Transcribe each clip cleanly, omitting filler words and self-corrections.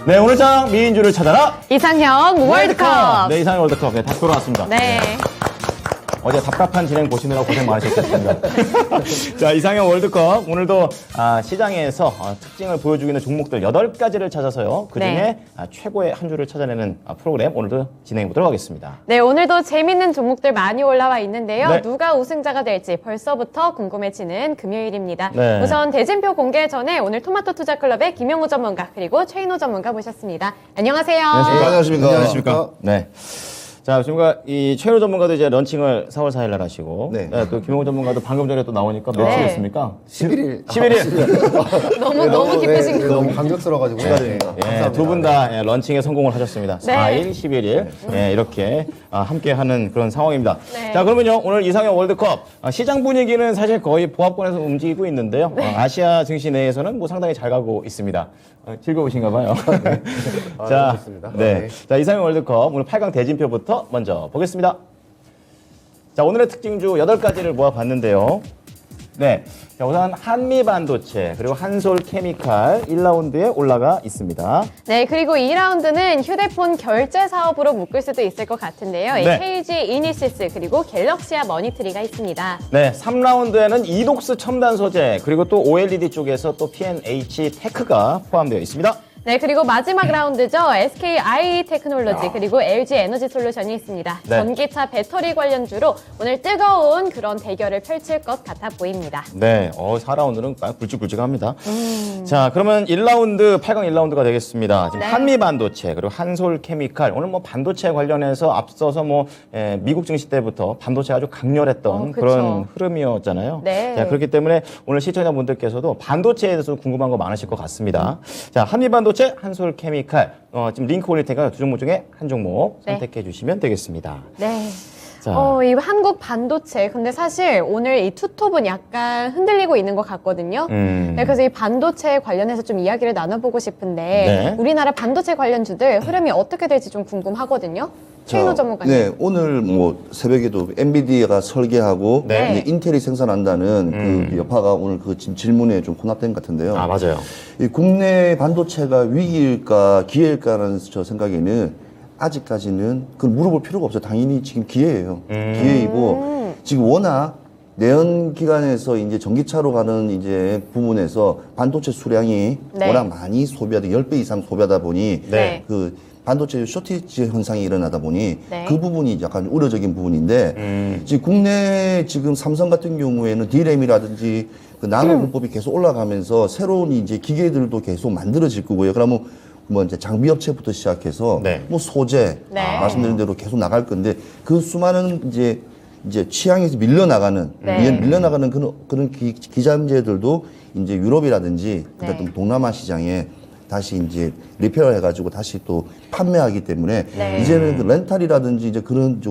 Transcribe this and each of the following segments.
네, 오늘장 미인주를 찾아라. 이상형 월드컵. 네, 이상형 월드컵. 네, 다 돌아왔습니다. 네. 어제 답답한 진행 보시느라 고생 많으셨겠습니다. 자, 이상형 월드컵. 오늘도 시장에서 특징을 보여주고 있는 종목들 8가지를 찾아서요. 그중에 네. 최고의 한 주를 찾아내는 프로그램 오늘도 진행해 보도록 하겠습니다. 네, 오늘도 재밌는 종목들 많이 올라와 있는데요. 네. 누가 우승자가 될지 벌써부터 궁금해지는 금요일입니다. 네. 우선 대진표 공개 전에 오늘 토마토 투자클럽의 김영우 전문가 그리고 최인호 전문가 모셨습니다. 안녕하세요. 안녕하십니까. 안녕하십니까. 네. 자, 지금까 이 최인호 전문가도 이제 런칭을 4월 4일 날 하시고, 네. 또 김용호 전문가도 방금 전에 또 나오니까 네. 며칠이었습니까? 11일. 11일. 너무 기쁘신 거. 너무 감격스러워가지고. 축하드립니다. 예, 두 분 다 런칭에 성공을 하셨습니다. 네. 4일, 11일. 예, 이렇게 함께 하는 그런 상황입니다. 네. 자, 그러면요, 오늘 이상형 월드컵. 시장 분위기는 사실 거의 보합권에서 움직이고 있는데요. 아시아 증시 내에서는 뭐 상당히 잘 가고 있습니다. 즐거우신가 봐요. 자, 좋습니다. 네. 자, 이상형 월드컵. 오늘 8강 대진표부터 먼저 보겠습니다. 자, 오늘의 특징주 8가지를 모아봤는데요. 네. 자, 우선 한미반도체 그리고 한솔케미칼 1라운드에 올라가 있습니다. 네, 그리고 2라운드는 휴대폰 결제 사업으로 묶을 수도 있을 것 같은데요. 네. KG 이니시스 그리고 갤럭시아 머니트리가 있습니다. 네, 3라운드에는 이독스 첨단 소재 그리고 또 OLED 쪽에서 또 P&H 테크가 포함되어 있습니다. 네, 그리고 마지막 라운드죠. SKI 테크놀로지 그리고 LG 에너지 솔루션이 있습니다. 네. 전기차 배터리 관련주로 오늘 뜨거운 그런 대결을 펼칠 것 같아 보입니다. 네, 4라운드는 굵직굵직합니다. 자, 그러면 1라운드, 8강 1라운드가 되겠습니다. 지금 네. 한미반도체 그리고 한솔케미칼 오늘 뭐 반도체 관련해서 앞서서 미국 증시 때부터 반도체 아주 강렬했던 그쵸. 그런 흐름이었잖아요. 네. 자, 그렇기 때문에 오늘 시청자분들께서도 반도체에 대해서 궁금한 거 많으실 것 같습니다. 자, 한미반도체, 한솔케미칼 지금 링크 올릴 테니까 두 종목 중에 한 종목 네. 선택해 주시면 되겠습니다. 네. 자. 이 한국 반도체. 근데 사실 오늘 이 투톱은 약간 흔들리고 있는 것 같거든요. 네, 그래서 이 반도체 관련해서 좀 이야기를 나눠보고 싶은데 네. 우리나라 반도체 관련주들 흐름이 어떻게 될지 좀 궁금하거든요. 최인호 전문가님. 네, 오늘 뭐 새벽에도 엔비디아가 설계하고 네. 이제 인텔이 생산한다는 그 여파가 오늘 그 지금 질문에 좀 혼합된 것 같은데요. 아, 맞아요. 이 국내 반도체가 위기일까 기회일까라는 저 생각에는 아직까지는 그 물어볼 필요가 없어요. 당연히 지금 기회예요. 기회이고 지금 워낙 내연 기관에서 이제 전기차로 가는 이제 부분에서 반도체 수량이 네. 워낙 많이 소비하다 10배 이상 소비하다 보니 네. 그 반도체 쇼티지 현상이 일어나다 보니 네. 그 부분이 약간 우려적인 부분인데 지금 국내 지금 삼성 같은 경우에는 D램이라든지 그 나노 공법이 계속 올라가면서 새로운 이제 기계들도 계속 만들어질 거고요. 그러면 뭐 이제 장비 업체부터 시작해서 네. 뭐 소재 네. 말씀드린 대로 계속 나갈 건데 그 수많은 이제 취향에서 밀려나가는 네. 밀려나가는 그런 기장제들도 이제 유럽이라든지 그다음 네. 동남아 시장에 다시 이제 리페어 해가지고 다시 또 판매하기 때문에 네. 이제는 그 렌탈이라든지 이제 그런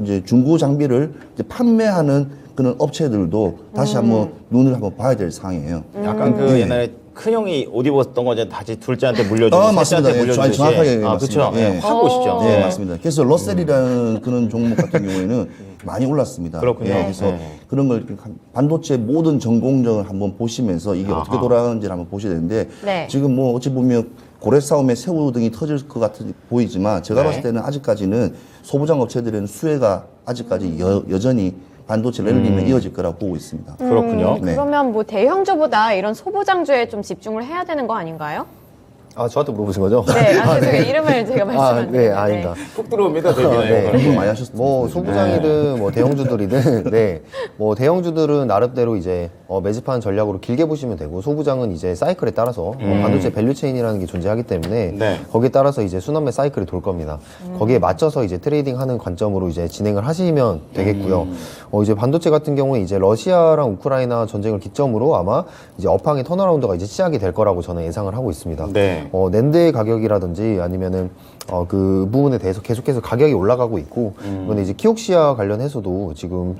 이제 중고 장비를 이제 판매하는 그런 업체들도 다시 한번 눈을 한번 봐야 될 상황이에요. 약간 그 옛날에 큰 형이 옷 입었던 거 이제 다시 둘째한테 물려주고 맞습니다. 셋째한테 예, 물려주듯이 정확하게 그렇죠. 맞습니다. 예. 확 오시죠. 네, 맞습니다. 그래서 러셀이라는 그런 종목 같은 경우에는 많이 올랐습니다. 그렇군요. 예, 그래서 네. 그런 걸 반도체 모든 전공정을 한번 보시면서 이게 아하. 어떻게 돌아가는지를 한번 보셔야 되는데 네. 지금 뭐 어찌 보면 고래 싸움에 새우 등이 터질 것 같아 보이지만 제가 네. 봤을 때는 아직까지는 소부장 업체들은 수혜가 아직까지 여전히 반도체 랠리는 이어질 거라고 보고 있습니다. 그렇군요. 네. 그러면 뭐 대형주보다 이런 소부장주에 좀 집중을 해야 되는 거 아닌가요? 저한테 물어보신 거죠? 네, 죄송해요. 이름을 제가 말씀 안 드렸는데. 네, 아닙니다. 훅 들어옵니다, 대진에. 네. 공부 많이 하셨습니다. 뭐 소부장이든 뭐 대형주들이든 네, 뭐 대형주들은 나름대로 이제 매집하는 전략으로 길게 보시면 되고 소부장은 이제 사이클에 따라서 반도체 밸류체인이라는 게 존재하기 때문에 네. 거기에 따라서 이제 순환매 사이클이 돌 겁니다. 거기에 맞춰서 이제 트레이딩하는 관점으로 이제 진행을 하시면 되겠고요. 이제 반도체 같은 경우에 이제 러시아랑 우크라이나 전쟁을 기점으로 아마 이제 업황의 턴어라운드가 이제 시작이 될 거라고 저는 예상을 하고 있습니다. 네. 낸드의 가격이라든지 아니면은 그 부분에 대해서 계속해서 가격이 올라가고 있고 이번에 이제 키옥시아 관련해서도 지금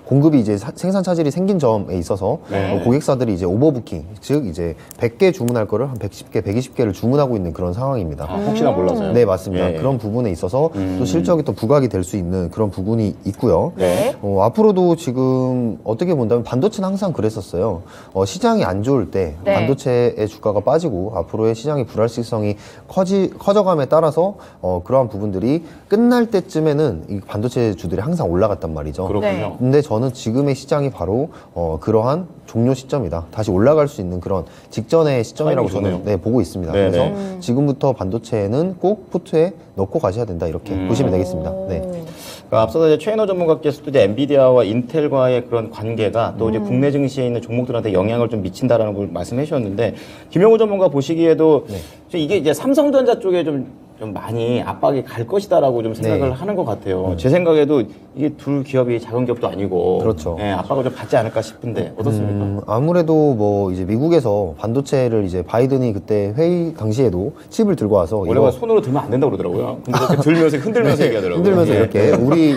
공급이 이제 생산 차질이 생긴 점에 있어서 네. 고객사들이 이제 오버부킹 즉 이제 100개 주문할 거를 한 110개, 120개를 주문하고 있는 그런 상황입니다. 혹시나 몰라서요. 네, 맞습니다. 예. 그런 부분에 있어서 또 실적이 또 부각이 될 수 있는 그런 부분이 있고요. 네. 앞으로도 지금 어떻게 본다면 반도체는 항상 그랬었어요. 시장이 안 좋을 때 네. 반도체의 주가가 빠지고 앞으로의 정도의 시장의 불확실성이 커져감에 따라서 그러한 부분들이 끝날 때쯤에는 이 반도체 주들이 항상 올라갔단 말이죠. 그렇군요. 네. 근데 저는 지금의 시장이 바로 그러한 종료 시점이다. 다시 올라갈 수 있는 그런 직전의 시점이라고 타이밍이 저는 좋네요. 보고 있습니다. 네네. 그래서 지금부터 반도체는 꼭 포트에 넣고 가셔야 된다. 이렇게 보시면 되겠습니다. 네. 그러니까 앞서서 이제 최인호 전문가께서도 이제 엔비디아와 인텔과의 그런 관계가 또 이제 국내 증시에 있는 종목들한테 영향을 좀 미친다라는 걸 말씀해 주셨는데 김영우 전문가 보시기에도 좀 이게 이제 삼성전자 쪽에 좀 많이 압박이 갈 것이다라고 좀 생각을 네. 하는 것 같아요. 제 생각에도 이게 둘 기업이 작은 기업도 아니고 그렇죠. 예, 압박을 좀 받지 않을까 싶은데 어떻습니까? 아무래도 뭐 이제 미국에서 반도체를 이제 바이든이 그때 회의 당시에도 칩을 들고 와서 원래가 손으로 들면 안 된다고 그러더라고요. 근데 그렇게 들면서 흔들면서 얘기하더라고요. 흔들면서 예. 이렇게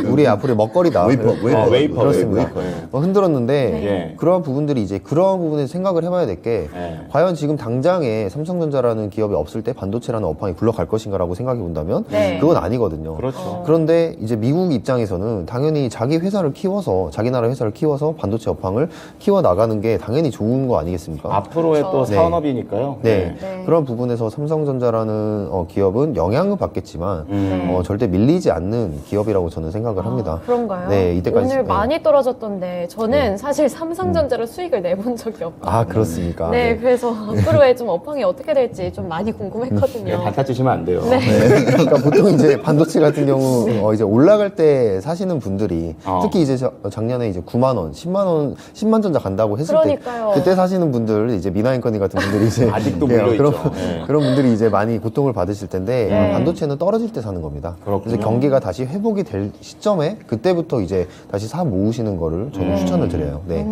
우리 앞으로 먹거리다. 웨이퍼. 그렇습니다. 웨이퍼. 흔들었는데 예. 그러한 부분들이 이제 그러한 부분에 생각을 해봐야 될 게 예. 과연 지금 당장에 삼성전자라는 기업이 없을 때 반도체라는 업황이 굴러갈 것인가라고 생각해 본다면 네. 그건 아니거든요. 그렇죠. 그런데 이제 미국 입장에서는 당연히 자기 회사를 키워서 자기 나라 회사를 키워서 반도체 업황을 키워 나가는 게 당연히 좋은 거 아니겠습니까? 앞으로의 또 네. 산업이니까요. 네. 네. 그런 부분에서 삼성전자라는 기업은 영향은 받겠지만 절대 밀리지 않는 기업이라고 저는 생각을 합니다. 그런가요? 네, 이때까지 오늘 네. 많이 떨어졌던데 저는 사실 삼성전자로 수익을 내본 적이 없거든요. 아 그렇습니까? 네, 그래서 앞으로의 좀 업황이 어떻게 될지 좀 많이 궁금했거든요. 반타 치시면 안 돼요. 그러니까 보통 이제 반도체 같은 경우 이제 올라갈 때 사시는 분들이 특히 이제 작년에 이제 9만 원, 10만 원, 10만 전자 간다고 했을 그러니까요. 때 그때 사시는 분들 이제 미나인커니 같은 분들이 이제 아직도 예, 물려 그런, 있죠. 네. 그런 분들이 이제 많이 고통을 받으실 텐데 네. 반도체는 떨어질 때 사는 겁니다. 그렇군요. 그래서 경기가 다시 회복이 될 시점에 그때부터 이제 다시 사 모으시는 거를 저는 추천을 드려요. 네.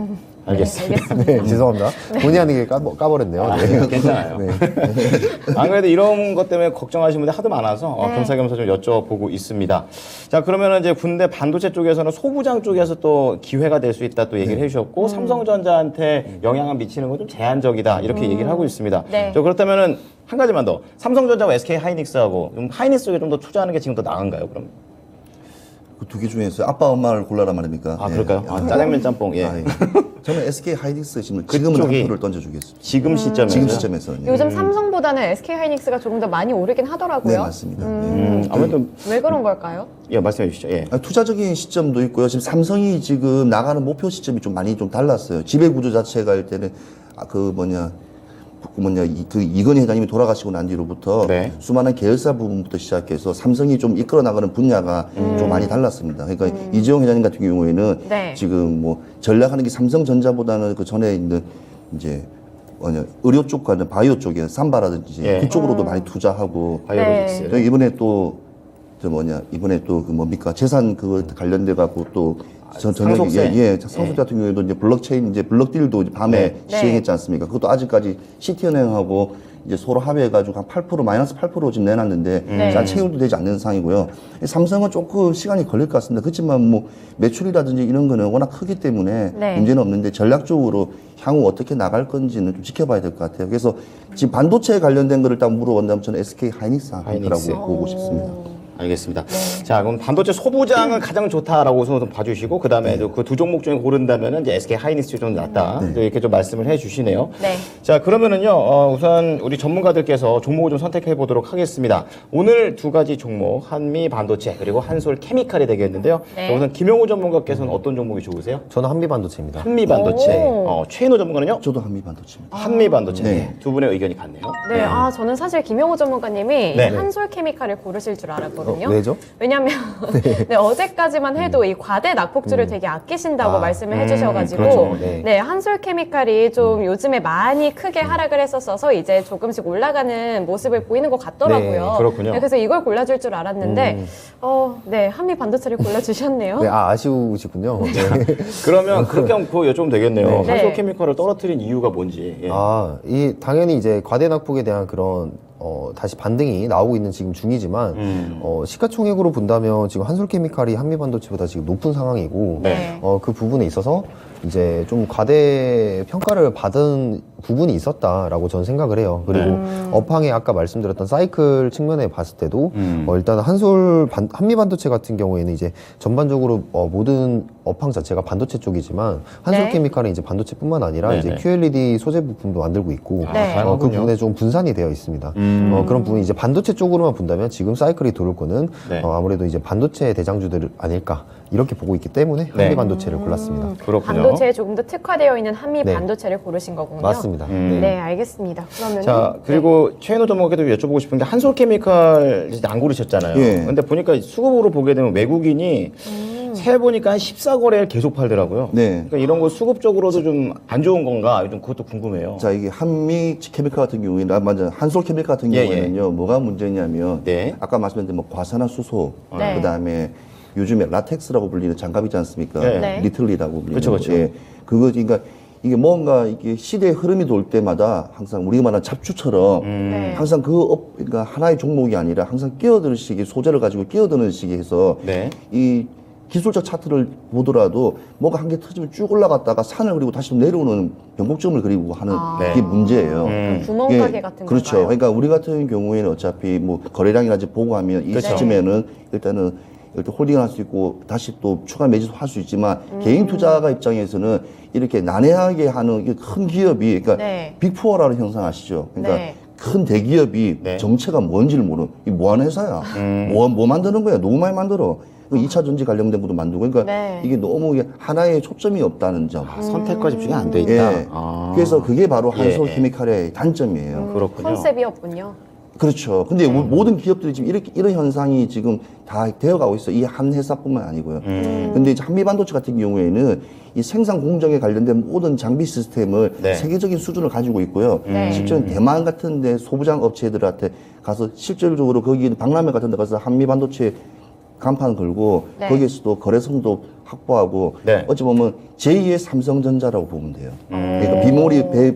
알겠습니다. 네, 죄송합니다. 본의 아니게 까버렸네요. 네. 괜찮아요. 안 그래도 이런 것 때문에 걱정하시는 분들 하도 많아서 겸사겸사 좀 여쭤보고 있습니다. 자, 그러면은 이제 군대 반도체 쪽에서는 소부장 쪽에서 또 기회가 될 수 있다 또 얘기를 해주셨고 삼성전자한테 영향을 미치는 건 좀 제한적이다 이렇게 얘기를 하고 있습니다. 네. 저 그렇다면은 한 가지만 더 삼성전자와 SK 하이닉스하고 좀 하이닉스 쪽에 좀 더 투자하는 게 지금 더 나은가요? 그럼? 그 두 개 중에서 아빠 엄마를 골라라 말입니까? 아 예. 그럴까요? 아, 짜장면 짬뽕 예. 아, 예. 저는 SK 하이닉스 지금은 그쪽이 한 표를 던져주겠습니다. 지금 시점에서 지금 시점에서는 예. 요즘 삼성보다는 SK 하이닉스가 조금 더 많이 오르긴 하더라고요. 네 맞습니다. 아무래도 왜 그런 걸까요? 예 말씀해 주시죠. 예. 투자적인 시점도 있고요. 지금 삼성이 지금 나가는 목표 시점이 좀 많이 좀 달랐어요. 지배 구조 자체가 할 때는 이건희 회장님이 돌아가시고 난 뒤로부터 네. 수많은 계열사 부분부터 시작해서 삼성이 좀 이끌어 나가는 분야가 좀 많이 달랐습니다. 그러니까 이재용 회장님 같은 경우에는 네. 지금 뭐 전략하는 게 삼성전자보다는 그 전에 있는 이제 의료 쪽과 바이오 쪽에 삼바라든지 예. 그쪽으로도 많이 투자하고 바이오로직스. 네. 이번에 또 이번에 또 그 뭡니까 재산 그거 관련돼 갖고 또 상속세. 상속 같은 경우에도 이제 블록체인 이제 블록딜도 이제 밤에 네. 시행했지 않습니까? 그것도 아직까지 시티은행하고 이제 서로 합의해가지고 한 8% 마이너스 8% 지금 내놨는데 네. 잘 채용도 되지 않는 상황이고요. 삼성은 조금 시간이 걸릴 것 같습니다. 그렇지만 뭐 매출이라든지 이런 거는 워낙 크기 때문에 네. 문제는 없는데 전략적으로 향후 어떻게 나갈 건지는 좀 지켜봐야 될 것 같아요. 그래서 지금 반도체에 관련된 거를 딱 물어본다면 저는 SK 하이닉스 하이닉스. 거라고 보고 싶습니다. 알겠습니다. 자, 그럼 반도체 소부장은 가장 좋다라고 우선 봐주시고, 그 다음에 그 두 종목 중에 고른다면은 이제 SK 하이닉스 좀 낫다. 이렇게 좀 말씀을 해주시네요. 네. 자, 그러면은요, 우선 우리 전문가들께서 종목을 좀 선택해 보도록 하겠습니다. 오늘 두 가지 종목, 한미 반도체 그리고 한솔 케미칼이 되겠는데요. 네. 자, 우선 김영우 전문가께서는 어떤 종목이 좋으세요? 저는 한미 반도체입니다. 한미 반도체. 오. 최인호 전문가는요? 저도 한미 반도체입니다. 한미 반도체. 네. 두 분의 의견이 같네요. 네, 저는 사실 김영호 전문가님이 네. 한솔 케미칼을 고르실 줄 알았거든요. 왜죠? 왜냐면 네, 어제까지만 해도 이 과대 낙폭주를 되게 아끼신다고 말씀을 해주셔가지고 그렇죠. 네. 한솔 케미칼이 좀 요즘에 많이 크게 하락을 했었어서 이제 조금씩 올라가는 모습을 보이는 것 같더라고요. 네, 그렇군요. 그래서 이걸 골라줄 줄 알았는데 네, 한미 반도체를 골라주셨네요. 네, 아쉬우시군요. 네. 그러면 그렇게 한번 그거 여쭤보면 되겠네요. 네. 한솔 케미칼을 떨어뜨린 이유가 뭔지. 예. 당연히 이제 과대 낙폭에 대한 그런 다시 반등이 나오고 있는 지금 중이지만 시가총액으로 본다면 지금 한솔케미칼이 한미반도체보다 지금 높은 상황이고 네. 그 부분에 있어서 이제 좀 과대 평가를 받은 부분이 있었다라고 저는 생각을 해요. 그리고 업황에 아까 말씀드렸던 사이클 측면에 봤을 때도 일단 한미 반도체 같은 경우에는 이제 전반적으로 모든 업황 자체가 반도체 쪽이지만 한솔케미칼은 이제 반도체뿐만 아니라 이제 QLED 소재 부품도 만들고 있고 그 부분에 좀 분산이 되어 있습니다. 그런 부분이 이제 반도체 쪽으로만 본다면 지금 사이클이 돌을 거는 아무래도 이제 반도체 대장주들 아닐까 이렇게 보고 있기 때문에 한미 반도체를 골랐습니다. 그렇군요. 반도체에 조금 더 특화되어 있는 한미 반도체를 고르신 거군요. 맞습니다. 네, 알겠습니다. 그러면 자, 그리고 최인호 전문가께도 여쭤보고 싶은 게 한솔케미칼 이제 안 고르셨잖아요. 예. 근데 보니까 수급으로 보게 되면 외국인이 세 보니까 한 14거래를 계속 팔더라고요. 네. 그러니까 이런 거 수급적으로도 좀 안 좋은 건가? 좀 그것도 궁금해요. 자, 이게 한미 케미칼 같은 경우에는, 맞아, 한솔 케미칼 같은 예, 경우에는요, 뭐가 문제냐면, 네. 아까 말씀드린 뭐 과산화수소, 네. 그 다음에 요즘에 라텍스라고 불리는 장갑 있지 않습니까? 네. 리틀리라고 불리는. 그쵸, 그쵸. 예. 그거, 그러니까 이게 뭔가 이게 시대의 흐름이 돌 때마다 항상 우리가 말하는 잡초처럼 네. 항상 그러니까 하나의 종목이 아니라 항상 끼어드는 식의 소재를 가지고 끼어드는 식의 해서 네. 이 기술적 차트를 보더라도 뭐가 한 개 터지면 쭉 올라갔다가 산을 그리고 다시 내려오는 변곡점을 그리고 하는 이게 문제예요. 구멍가게 같은 그렇죠. 건가요? 그러니까 우리 같은 경우에는 어차피 뭐 거래량이라든지 보고 하면 이 시점에는 일단 홀딩을 할 수 있고 다시 또 추가 매집도 할 수 있지만 개인 투자가 입장에서는 이렇게 난해하게 하는 이게 큰 기업이 그러니까 네. 빅4라는 형상 아시죠? 그러니까 네. 큰 대기업이 네. 정체가 뭔지를 모르는 이 뭐하는 회사야? 뭐 만드는 거야? 너무 많이 만들어. 2차 전지 관련된 것도 만들고 그러니까 네. 이게 너무 이게 하나의 초점이 없다는 점. 선택과 집중이 안 돼 있다. 예. 아. 그래서 그게 바로 한솔 예. 케미칼의 단점이에요. 그렇군요. 컨셉이었군요. 그렇죠. 근데 모든 기업들이 지금 이런 현상이 지금 다 되어가고 있어요. 이 한 회사뿐만 아니고요. 근데 이제 한미 반도체 같은 경우에는 이 생산 공정에 관련된 모든 장비 시스템을 네. 세계적인 수준을 가지고 있고요. 네. 실제로 대만 같은데 소부장 업체들한테 가서 실질적으로 거기 박람회 같은 데 가서 한미 반도체 간판 걸고 네. 거기에서도 거래성도 확보하고 네. 어찌 보면 제2의 삼성전자라고 보면 돼요. 그러니까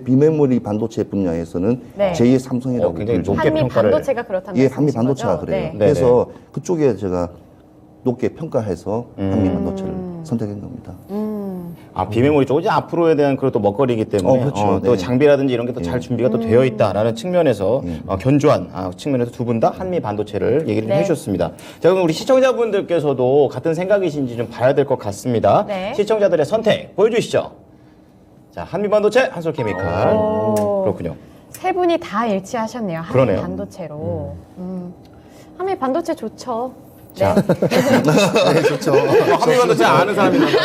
비메모리 반도체 분야에서는 네. 제2의 삼성이라고 굉장히 불리죠. 높게 한미 평가를. 반도체가 그렇다는 예, 한미 말씀이신 반도체가 거죠? 그래요. 네. 네. 그래서 그쪽에 제가 높게 평가해서 한미 반도체를 선택한 겁니다. 아, 비메모리 쪽 이제 앞으로에 대한 그런 또 먹거리이기 때문에 그렇죠. 또 네. 장비라든지 이런 게 또 잘 준비가 또 되어 있다라는 측면에서 견조한 측면에서 두 분 다 한미 반도체를 얘기를 좀 네. 해주셨습니다. 자, 그럼 우리 시청자분들께서도 같은 생각이신지 좀 봐야 될 것 같습니다. 네. 시청자들의 선택 보여주시죠. 자, 한미 반도체, 한솔케미칼. 그렇군요. 세 분이 다 일치하셨네요. 한미 그러네요. 반도체로. 한미 반도체 좋죠. 자, 네, 좋죠. 한미 반도체 아는 사람이라서